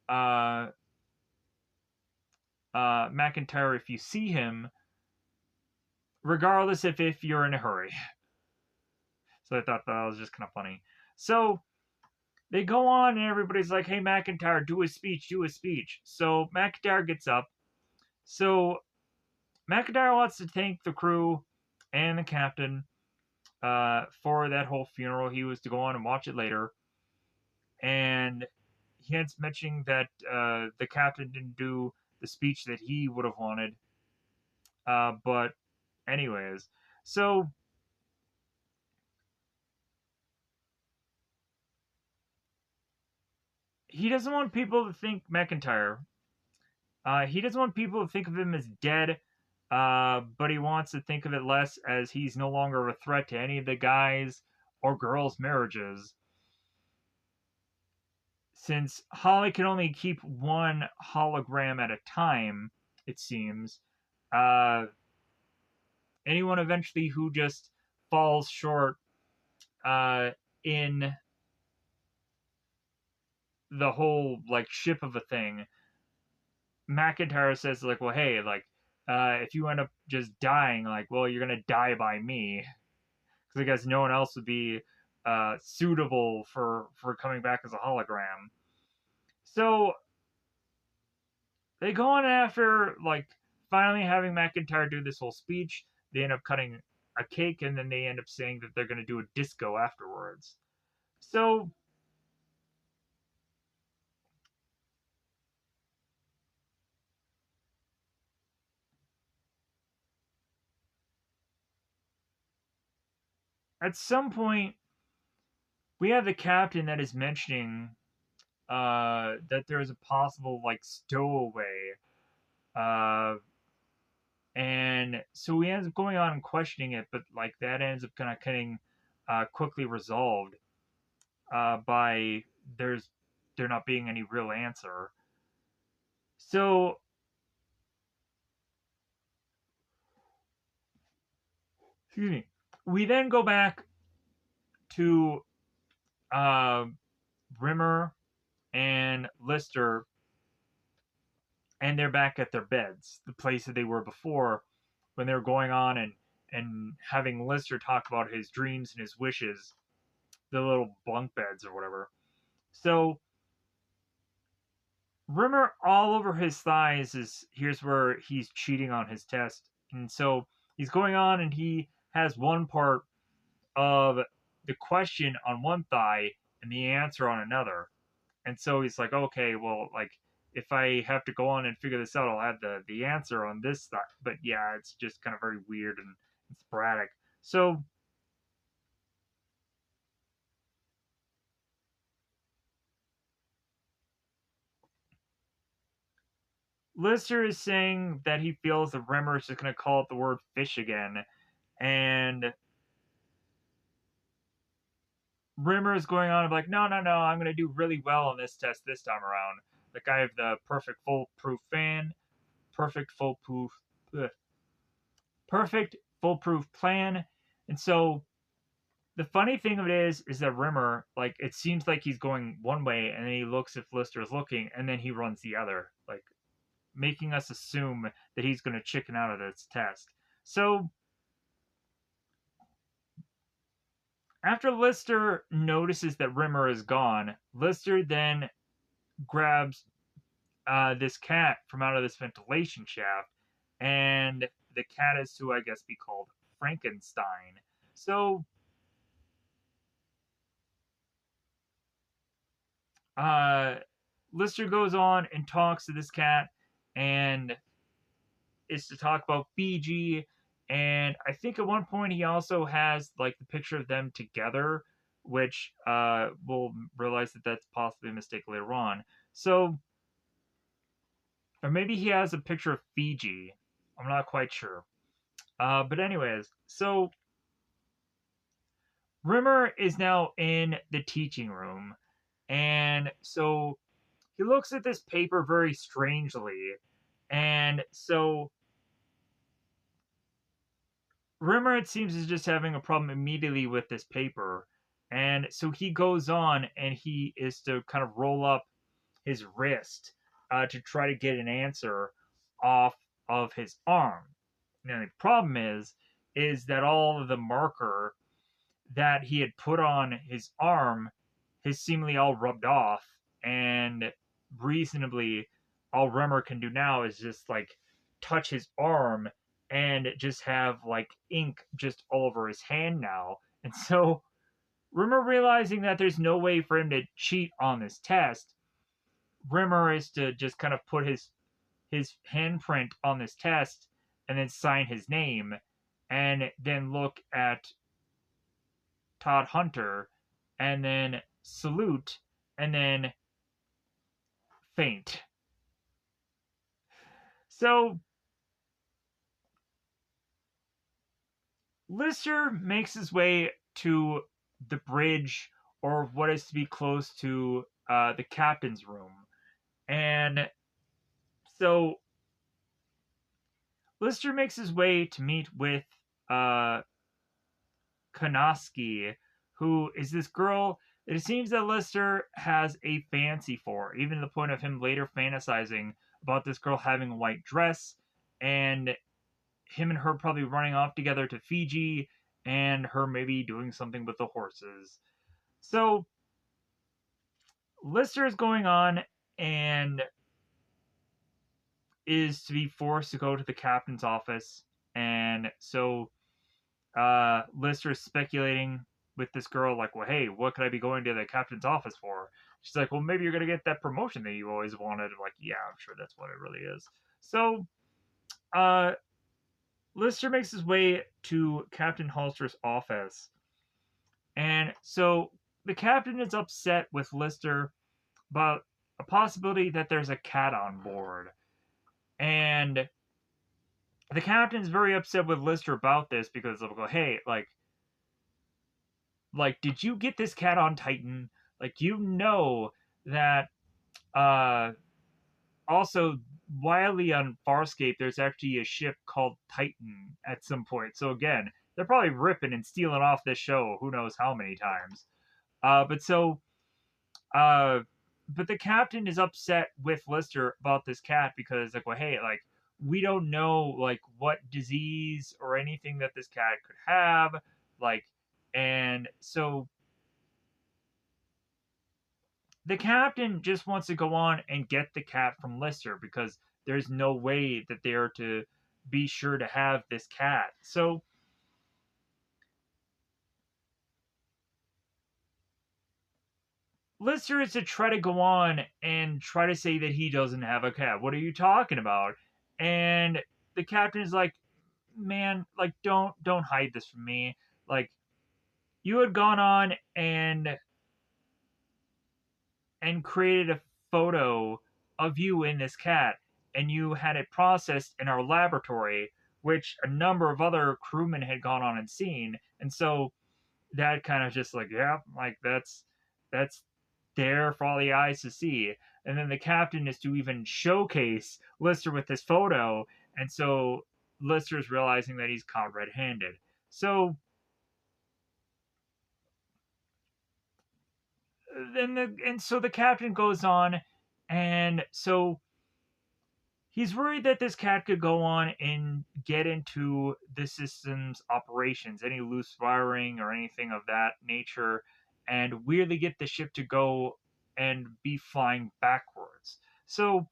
uh McIntyre if you see him, regardless if you're in a hurry. So I thought that was just kind of funny. So they go on and everybody's like, hey, McIntyre, do his speech, do his speech. So McIntyre gets up. So McIntyre wants to thank the crew and the captain for that whole funeral. He was to go on and watch it later. And he ends mentioning that the captain didn't do the speech that he would have wanted. But anyways, so he doesn't want people to think McIntyre. He doesn't want people to think of him as dead, but he wants to think of it less as he's no longer a threat to any of the guys or girls' marriages. Since Holly can only keep one hologram at a time, it seems, uh, anyone eventually who just falls short in the whole like ship of a thing, McIntyre says like, well, hey, like, if you end up just dying, like, well, you're gonna die by me, because I guess no one else would be suitable for coming back as a hologram. So they go on after like finally having McIntyre do this whole speech. They end up cutting a cake, and then they end up saying that they're gonna do a disco afterwards. So at some point, we have the captain that is mentioning that there is a possible like stowaway, uh, and so he ends up going on and questioning it, but like that ends up kind of getting quickly resolved by there not being any real answer. So excuse me, we then go back to uh, Rimmer and Lister, and they're back at their beds, the place that they were before, when they were going on and having Lister talk about his dreams and his wishes, the little bunk beds or whatever. So Rimmer all over his thighs is here's where he's cheating on his test. And so he's going on and he has one part of the question on one thigh and the answer on another. And so he's like, okay, well, like if I have to go on and figure this out, I'll have the answer on this stuff. But yeah, it's just kind of very weird and sporadic. So Lister is saying that he feels that Rimmer is just going to call out the word fish again, and Rimmer is going on and like, no, no, no, I'm going to do really well on this test this time around. Like I have the perfect foolproof, ugh, perfect foolproof plan, and so the funny thing of it is that Rimmer, like, it seems like he's going one way, and then he looks if Lister is looking, and then he runs the other, like making us assume that he's going to chicken out of this test. So after Lister notices that Rimmer is gone, Lister then grabs this cat from out of this ventilation shaft, and the cat is to, I guess, be called Frankenstein. So uh, Lister goes on and talks to this cat, and is to talk about Fiji. And I think at one point he also has like the picture of them together, which we'll realize that that's possibly a mistake later on. So, or maybe he has a picture of Fiji. I'm not quite sure. But anyways, so Rimmer is now in the teaching room, and so he looks at this paper very strangely, and so Rimmer, it seems, is just having a problem immediately with this paper. And so he goes on and he is to kind of roll up his wrist to try to get an answer off of his arm. Now, the problem is that all of the marker that he had put on his arm has seemingly all rubbed off. And reasonably, all Rimmer can do now is just like touch his arm and just have like ink just all over his hand now. And so Rimmer, realizing that there's no way for him to cheat on this test, Rimmer is to just kind of put his handprint on this test and then sign his name and then look at Todd Hunter and then salute and then faint. So Lister makes his way to the bridge, or what is to be close to the captain's room. And so Lister makes his way to meet with uh, Kanoski, who is this girl that it seems that Lister has a fancy for, even to the point of him later fantasizing about this girl having a white dress and him and her probably running off together to Fiji and her maybe doing something with the horses. So Lister is going on and is to be forced to go to the captain's office. And so Lister is speculating with this girl, like, well, hey, what could I be going to the captain's office for? She's like, well, maybe you're going to get that promotion that you always wanted. I'm like, yeah, I'm sure that's what it really is. So uh, Lister makes his way to Captain Halster's office. And so the captain is upset with Lister about a possibility that there's a cat on board. And the captain's very upset with Lister about this because they'll go, hey, did you get this cat on Titan? Like, you know that uh also wildly on Farscape there's actually a ship called Titan at some point. So again, they're probably ripping and stealing off this show who knows how many times. But so uh but the captain is upset with Lister about this cat because like, well, hey, like we don't know like what disease or anything that this cat could have, like, and so the captain just wants to go on and get the cat from Lister because there's no way that they are to be sure to have this cat. So Lister is to try to go on and try to say that he doesn't have a cat. What are you talking about? And the captain is like, man, like don't hide this from me. Like you had gone on and created a photo of you in this cat, and you had it processed in our laboratory, which a number of other crewmen had gone on and seen. And so that kind of just like, yeah, like that's there for all the eyes to see. And then the captain is to even showcase Lister with this photo, and so Lister's realizing that he's caught red-handed. So so the captain goes on, and so he's worried that this cat could go on and get into the system's operations, any loose wiring or anything of that nature, and weirdly get the ship to go and be flying backwards. So,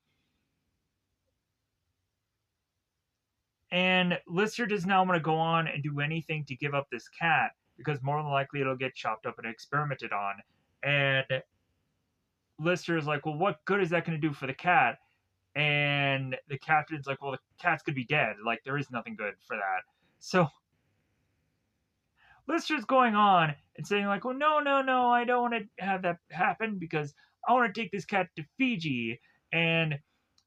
and Lister does not want to go on and do anything to give up this cat because more than likely it'll get chopped up and experimented on. And Lister is like, well, what good is that going to do for the cat? And the captain's like, well, the cat's could be dead. Like, there is nothing good for that. So Lister's going on and saying, like, well, no, no, no, I don't want to have that happen because I want to take this cat to Fiji and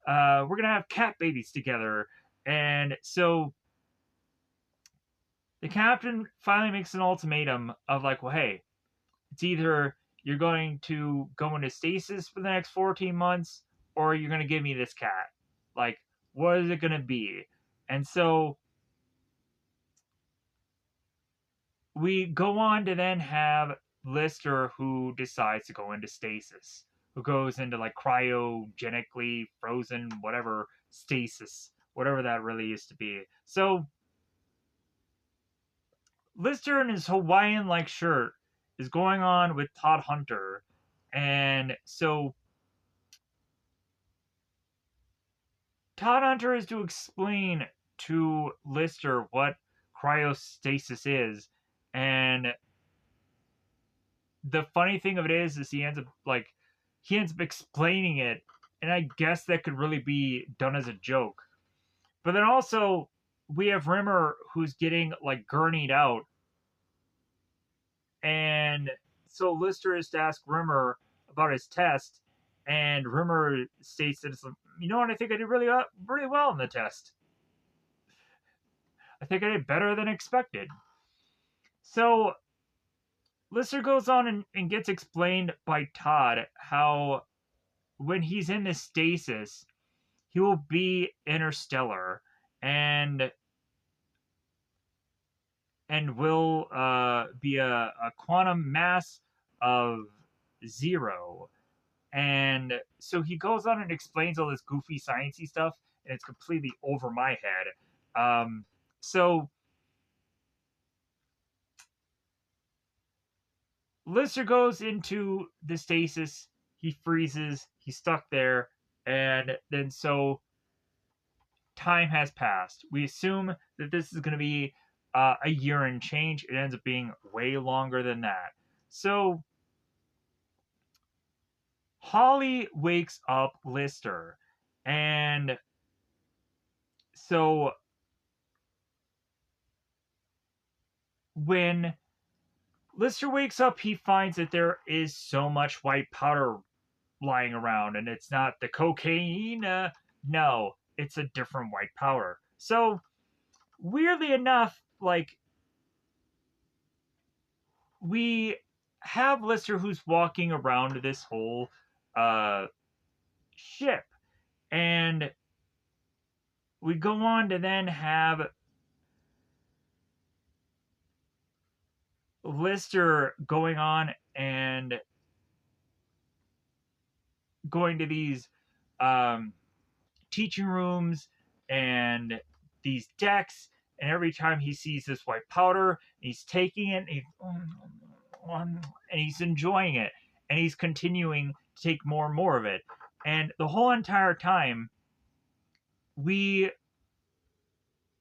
we're going to have cat babies together. And so the captain finally makes an ultimatum of, like, well, hey, it's either you're going to go into stasis for the next 14 months or you're going to give me this cat. Like, what is it going to be? And so we go on to then have Lister, who decides to go into stasis, who goes into like cryogenically frozen, whatever stasis, whatever that really used to be. So Lister in his Hawaiian like shirt is going on with Todd Hunter. And so Todd Hunter is to explain to Lister what cryostasis is. And the funny thing of it is he ends up explaining it, and I guess that could really be done as a joke. But then also we have Rimmer who's getting like gurneyed out, and so Lister is to ask Rimmer about his test, and Rimmer states that it's like, you know what, I think I did really well in the test. I think I did better than expected. So Lister goes on and gets explained by Todd how when he's in this stasis, he will be interstellar and will be a quantum mass of 0. And so he goes on and explains all this goofy sciencey stuff, and it's completely over my head. So Lister goes into the stasis. He freezes. He's stuck there, and then so time has passed. We assume that this is going to be a year and change. It ends up being way longer than that. So Holly wakes up Lister, and so when Lister wakes up, he finds that there is so much white powder lying around, and it's not the cocaine. No, it's a different white powder. So weirdly enough, like we have Lister who's walking around this whole uh, ship, and we go on to then have Lister going on and going to these teaching rooms and these decks, and every time he sees this white powder, he's taking it and he's enjoying it, and he's continuing to take more and more of it. And the whole entire time, we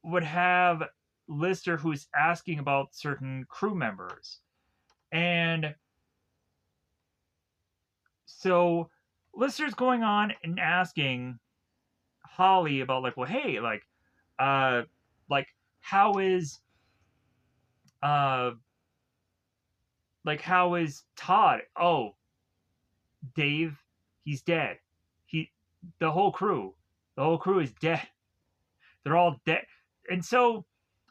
would have Lister who's asking about certain crew members. And So Lister's going on and asking Holly about like, well, hey, uh, like how is uh, how is Todd? Oh, Dave, he's dead. He, the whole crew is dead. They're all dead. And so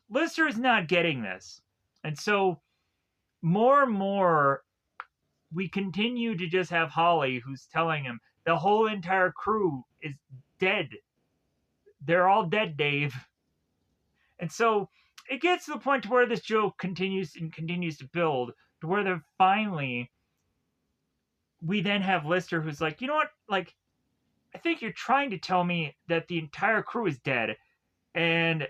Lister is not getting this. And so more and more, we continue to just have Holly who's telling him the whole entire crew is dead. They're all dead, Dave. And so it gets to the point where this joke continues and continues to build to where they're finally, we then have Lister who's like, you know what? Like, I think you're trying to tell me that the entire crew is dead. And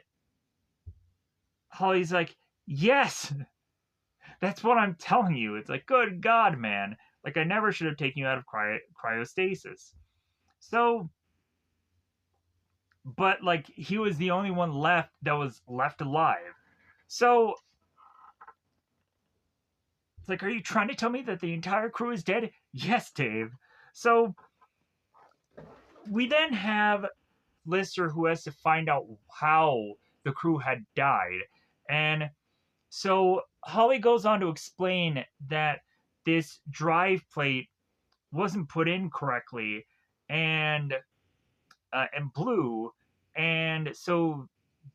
Holly's like, yes, that's what I'm telling you. It's like, good God, man. Like, I never should have taken you out of cryostasis. So, but like, he was the only one left that was left alive. So, it's like, are you trying to tell me that the entire crew is dead? Yes, Dave. So, we then have Lister who has to find out how the crew had died. And so Holly goes on to explain that this drive plate wasn't put in correctly and blew, and so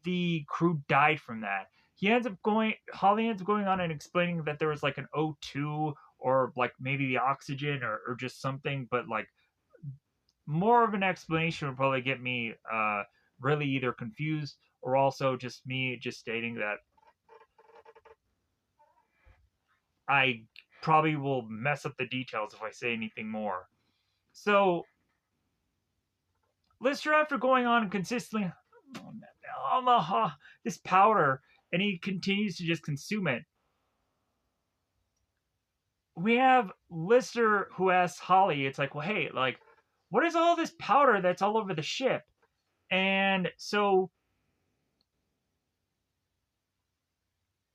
the crew died from that. Holly ends up going on and explaining that there was like an O2 or like maybe the oxygen or just something, but like more of an explanation would probably get me really either confused or also just me just stating that I probably will mess up the details if I say anything more. So, Lister, after going on consistently, this powder, and he continues to just consume it. We have Lister who asks Holly, it's like, well, hey, like, what is all this powder that's all over the ship? And so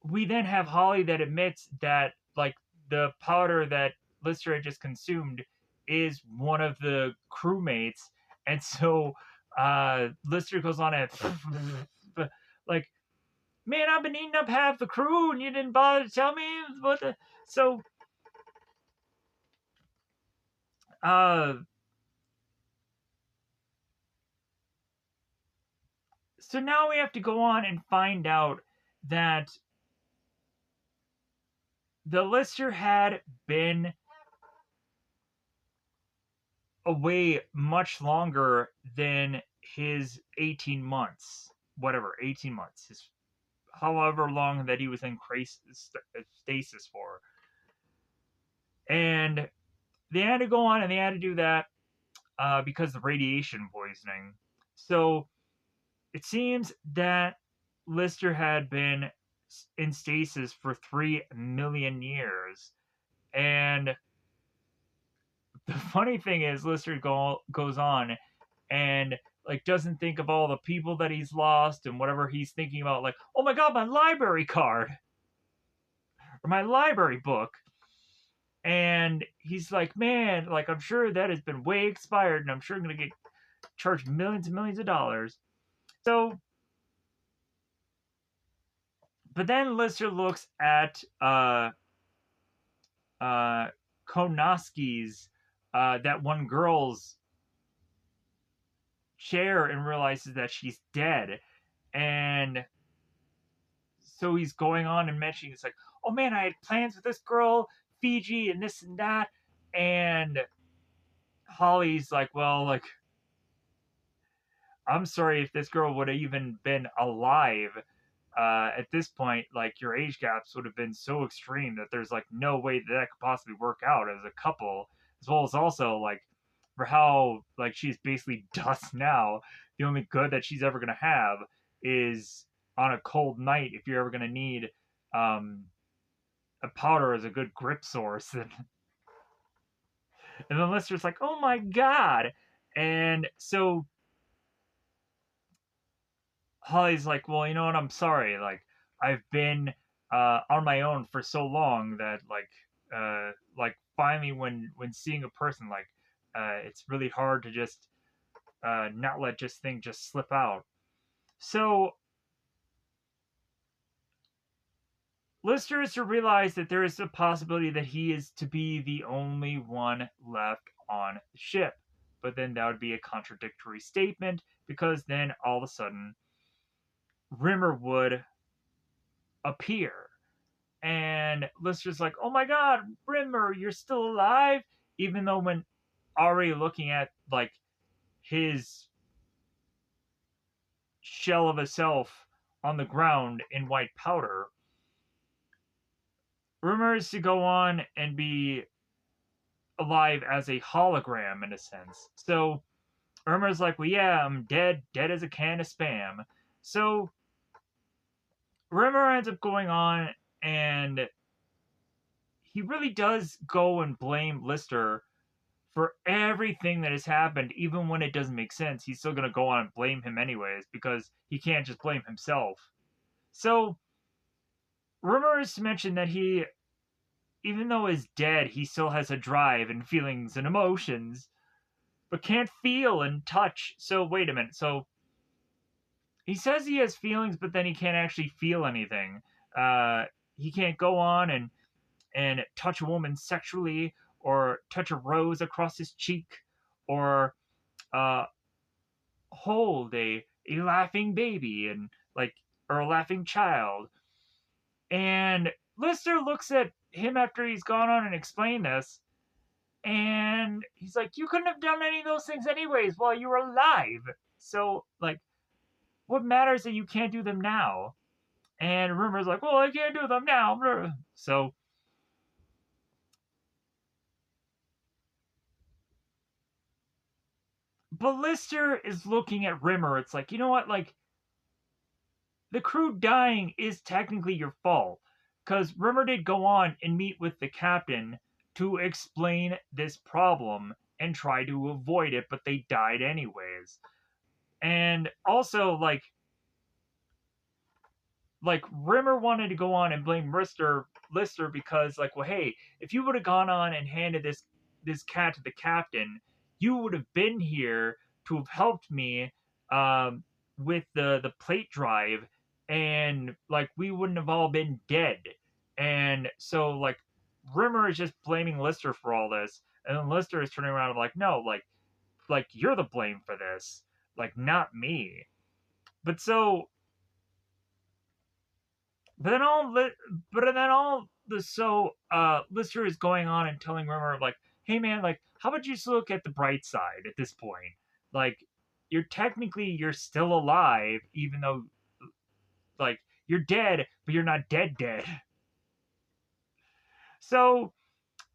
we then have Holly that admits that, like, the powder that Lister had just consumed is one of the crewmates. And so Lister goes on and, like, man, I've been eating up half the crew and you didn't bother to tell me what the. So, uh, so now we have to go on and find out that the Lister had been away much longer than his 18 months, whatever, 18 months, his however long that he was in stasis for. And they had to go on and they had to do that because of radiation poisoning. So it seems that Lister had been in stasis for 3 million years. And the funny thing is, Lister goes on and like doesn't think of all the people that he's lost and whatever he's thinking about, like, oh my god, my library card or my library book. And he's like, man, like, I'm sure that has been way expired and I'm sure I'm going to get charged millions and millions of dollars. So, but then Lister looks at Konoski's, that one girl's chair and realizes that she's dead. And so he's going on and mentioning, it's like, oh man, I had plans with this girl, Fiji, and this and that. And Holly's like, well, like, I'm sorry if this girl would have even been alive at this point. Like, your age gaps would have been so extreme that there's like no way that could possibly work out as a couple, as well as also like for how like she's basically dust now. The only good that she's ever gonna have is on a cold night if you're ever gonna need um, a powder as a good grip source. And then Lister's like, oh my god. And so Holly's like, well, you know what? I'm sorry. Like, I've been on my own for so long that like finally when seeing a person, like it's really hard to just not let just things just slip out. So Lister is to realize that there is a possibility that he is to be the only one left on the ship. But then that would be a contradictory statement, because then all of a sudden Rimmer would appear. And Lister's like, oh my god, Rimmer, you're still alive? Even though when already looking at like his shell of a self on the ground in white powder, Rimmer is to go on and be alive as a hologram in a sense. So Irma's like, well, yeah, I'm dead, dead as a can of spam. So Rimmer ends up going on, and he really does go and blame Lister for everything that has happened, even when it doesn't make sense. He's still going to go on and blame him anyways, because he can't just blame himself. So Rimmer is to mention that he, even though he's dead, he still has a drive and feelings and emotions, but can't feel and touch. So wait a minute. So he says he has feelings, but then he can't actually feel anything. He can't go on and touch a woman sexually, or touch a rose across his cheek, or uh, hold a laughing baby, and like, or a laughing child. And Lister looks at him after he's gone on and explained this, and he's like, you couldn't have done any of those things anyways while you were alive. So, like, what matters that you can't do them now? And Rimmer's like, well, I can't do them now. So, but Lister is looking at Rimmer. It's like, you know what? Like, the crew dying is technically your fault, because Rimmer did go on and meet with the captain to explain this problem and try to avoid it, but they died anyways. And also, like Rimmer wanted to go on and blame Lister because, like, well, hey, if you would have gone on and handed this cat to the captain, you would have been here to have helped me with the plate drive, and like we wouldn't have all been dead. And so, like, Rimmer is just blaming Lister for all this, and then Lister is turning around and like, no, like you're the blame for this, like, not me. But so but then all the so Lister is going on and telling Rimmer, like, hey man, like, how about you just look at the bright side at this point? Like, you're still alive, even though, like, you're dead, but you're not dead. So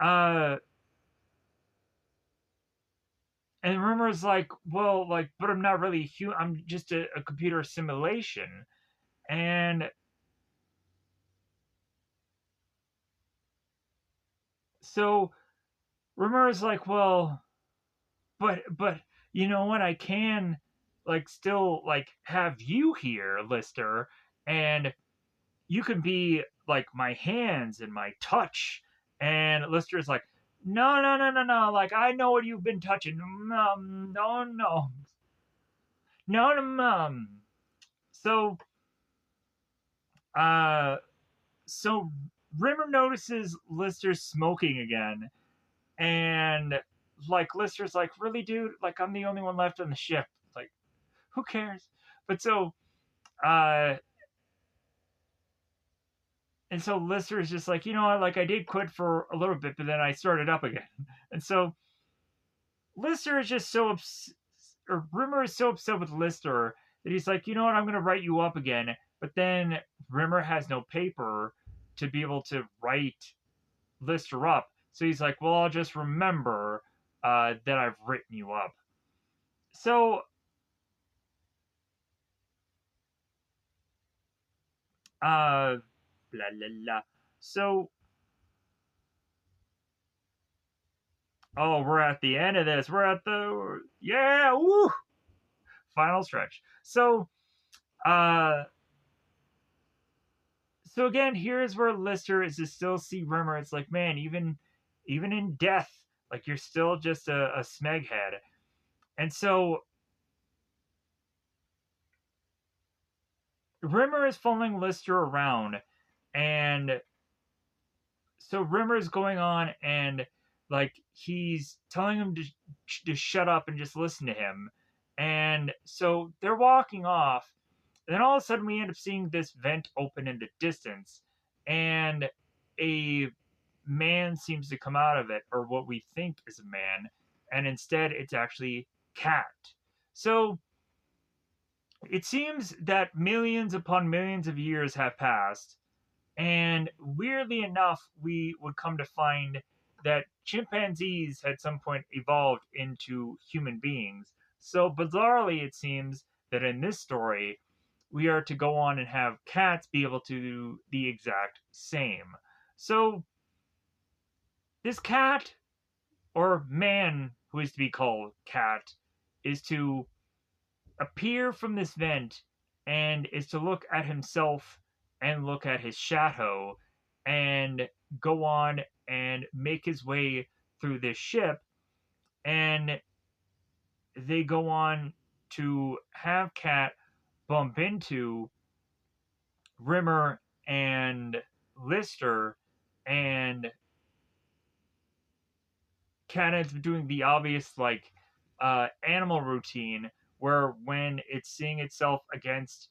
uh and Rimmer's like, well, like, but I'm not really human, I'm just a computer simulation. And so Rimmer is like, well, but you know what, I can like still like have you here, Lister, and you can be like my hands and my touch. And Lister's like, no, like, I know what you've been touching. No. So uh so Rimmer notices Lister smoking again, and like Lister's like, really, dude, like, I'm the only one left on the ship, like, who cares? But so uh and so Lister is just like, you know what, like, I did quit for a little bit, but then I started up again. And so Lister is just so or Rimmer is so upset with Lister that he's like, you know what, I'm gonna write you up again. But then Rimmer has no paper to be able to write Lister up. So he's like, well, I'll just remember that I've written you up. So blah blah blah. So, oh, we're at the end of this. We're at the, yeah, woo, final stretch. Uh, so again, here's where Lister is to still see Rimmer. It's like, man, even even in death, like you're still just a smeghead. And so Rimmer is following Lister around, and so Rimmer's going on and like he's telling him to shut up and just listen to him. And so they're walking off, and then all of a sudden we end up seeing this vent open in the distance, and a man seems to come out of it, or what we think is a man, and instead it's actually Cat. So it seems that millions upon millions of years have passed, and weirdly enough, we would come to find that chimpanzees at some point evolved into human beings. So bizarrely, it seems that in this story, we are to go on and have cats be able to do the exact same. So this cat, or man who is to be called cat, is to appear from this vent and is to look at himself and look at his shadow and go on and make his way through this ship, and they go on to have Cat bump into Rimmer and Lister, and Cat ends up doing the obvious like animal routine where when it's seeing itself against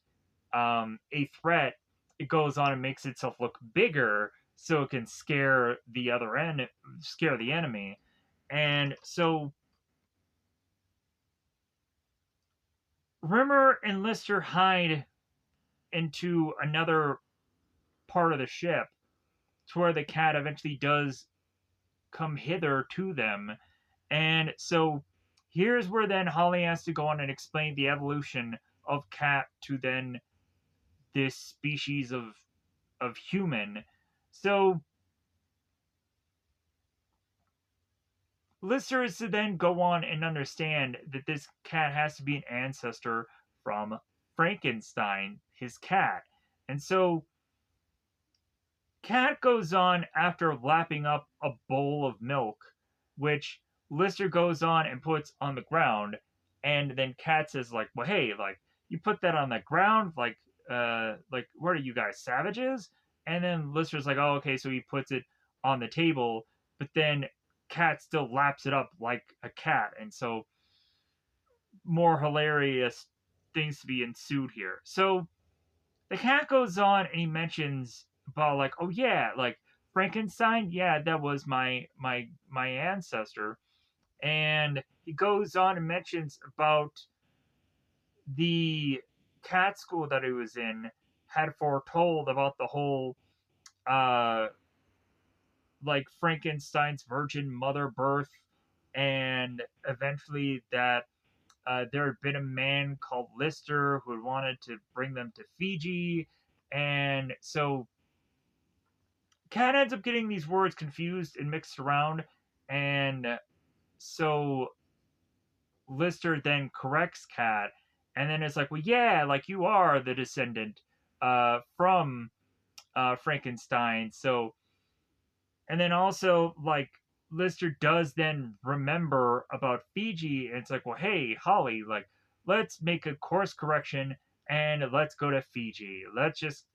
a threat, it goes on and makes itself look bigger so it can scare the enemy. And so Rimmer and Lister hide into another part of the ship to where the cat eventually does come hither to them. And so here's where then Holly has to go on and explain the evolution of cat to then this species of human. So Lister is to then go on and understand that this cat has to be an ancestor from Frankenstein, his cat. And so Cat goes on after lapping up a bowl of milk, which Lister goes on and puts on the ground. And then Cat says, like, well, hey, like, you put that on the ground? Like, what are you guys, savages? And then Lister's like, oh, okay, so he puts it on the table. But then Cat still laps it up like a cat. And so more hilarious things to be ensued here. So the cat goes on and he mentions about like, oh yeah, like Frankenstein, yeah, that was my ancestor. And he goes on and mentions about the cat school that he was in had foretold about the whole uh like Frankenstein's virgin mother birth, and eventually that there had been a man called Lister who had wanted to bring them to Fiji. And so Cat ends up getting these words confused and mixed around. And so Lister then corrects Cat. And then it's like, well, yeah, like you are the descendant from Frankenstein. So, and then also, like, Lister does then remember about Fiji, and it's like, well, hey, Holly, like, let's make a course correction and let's go to Fiji. Let's just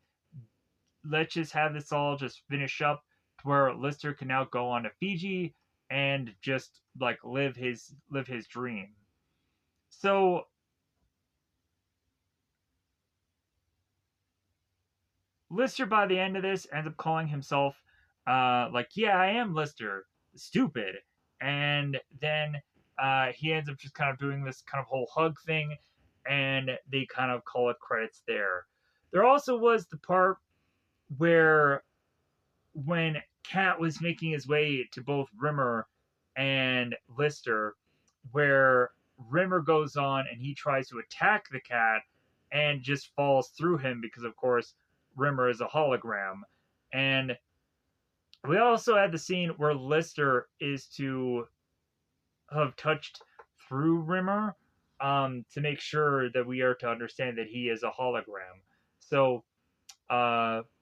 have this all just finish up to where Lister can now go on to Fiji and just like live his dream. So Lister by the end of this ends up calling himself like, yeah, I am Lister, stupid. And then he ends up just kind of doing this kind of whole hug thing, and they kind of call it credits there. There also was the part where when Cat was making his way to both Rimmer and Lister, where Rimmer goes on and he tries to attack the cat and just falls through him because, of course, Rimmer is a hologram. And we also had the scene where Lister is to have touched through Rimmer to make sure that we are to understand that he is a hologram. So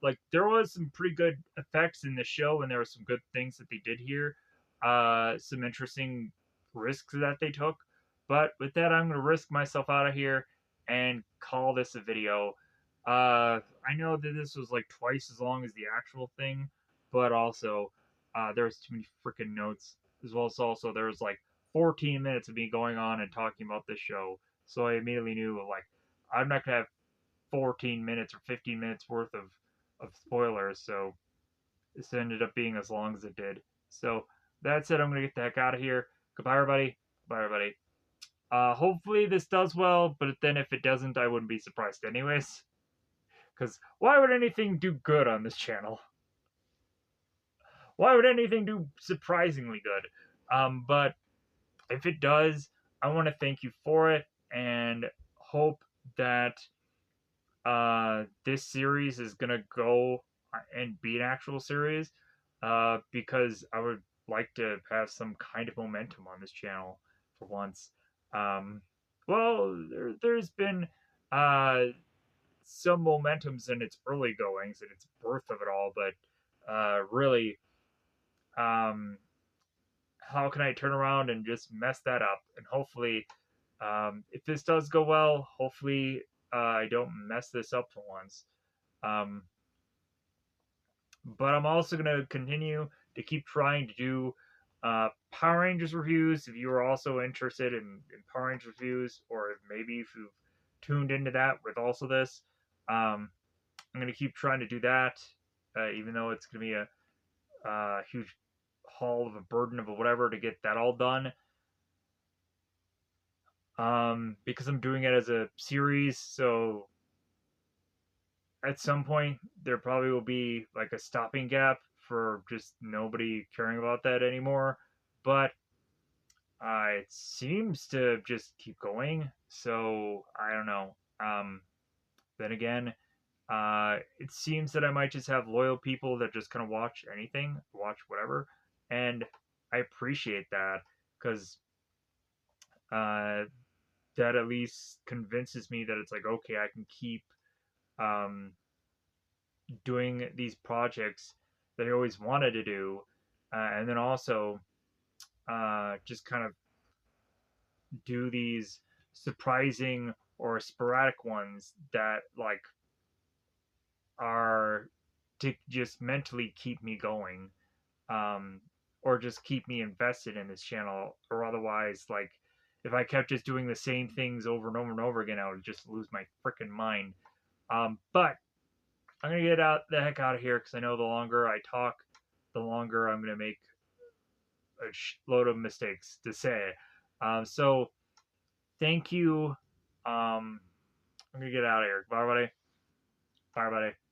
like there was some pretty good effects in the show, and there were some good things that they did here. some interesting risks that they took. But with that, I'm going to risk myself out of here and call this a video. I know that this was like twice as long as the actual thing, but also there's too many freaking notes. As well as also there was like 14 minutes of me going on and talking about this show, so I immediately knew like I'm not gonna have 14 minutes or 15 minutes worth of spoilers. So this ended up being as long as it did. So that said, I'm gonna get the heck out of here. Goodbye, everybody. Bye, everybody. Hopefully this does well, but then if it doesn't, I wouldn't be surprised anyways. Because why would anything do good on this channel? Why would anything do surprisingly good? But if it does, I want to thank you for it and hope that this series is gonna go and be an actual series, because I would like to have some kind of momentum on this channel for once. Um, well, there's been uh, some momentums in its early goings and its birth of it all, but really, um, how can I turn around and just mess that up? And hopefully, if this does go well, hopefully I don't mess this up for once. Um, but I'm also going to continue to keep trying to do Power Rangers reviews. If you are also interested in Power Rangers reviews, or if maybe if you've tuned into that with also this, I'm going to keep trying to do that, even though it's going to be a huge haul of a burden of a whatever to get that all done. Because I'm doing it as a series, so at some point there probably will be like a stopping gap for just nobody caring about that anymore. But it seems to just keep going, so I don't know. Then again, it seems that I might just have loyal people that just kind of watch anything, watch whatever, and I appreciate that because uh, that at least convinces me that it's like okay, I can keep um, doing these projects that I always wanted to do, and then also just kind of do these surprising or sporadic ones that like are to just mentally keep me going, um, or just keep me invested in this channel, or otherwise like if I kept just doing the same things over and over and over again, I would just lose my freaking mind. But I'm gonna get out the heck out of here because I know the longer I talk, the longer I'm gonna make a load of mistakes to say. So thank you. I'm gonna get out of here. Bye, everybody. Bye, everybody.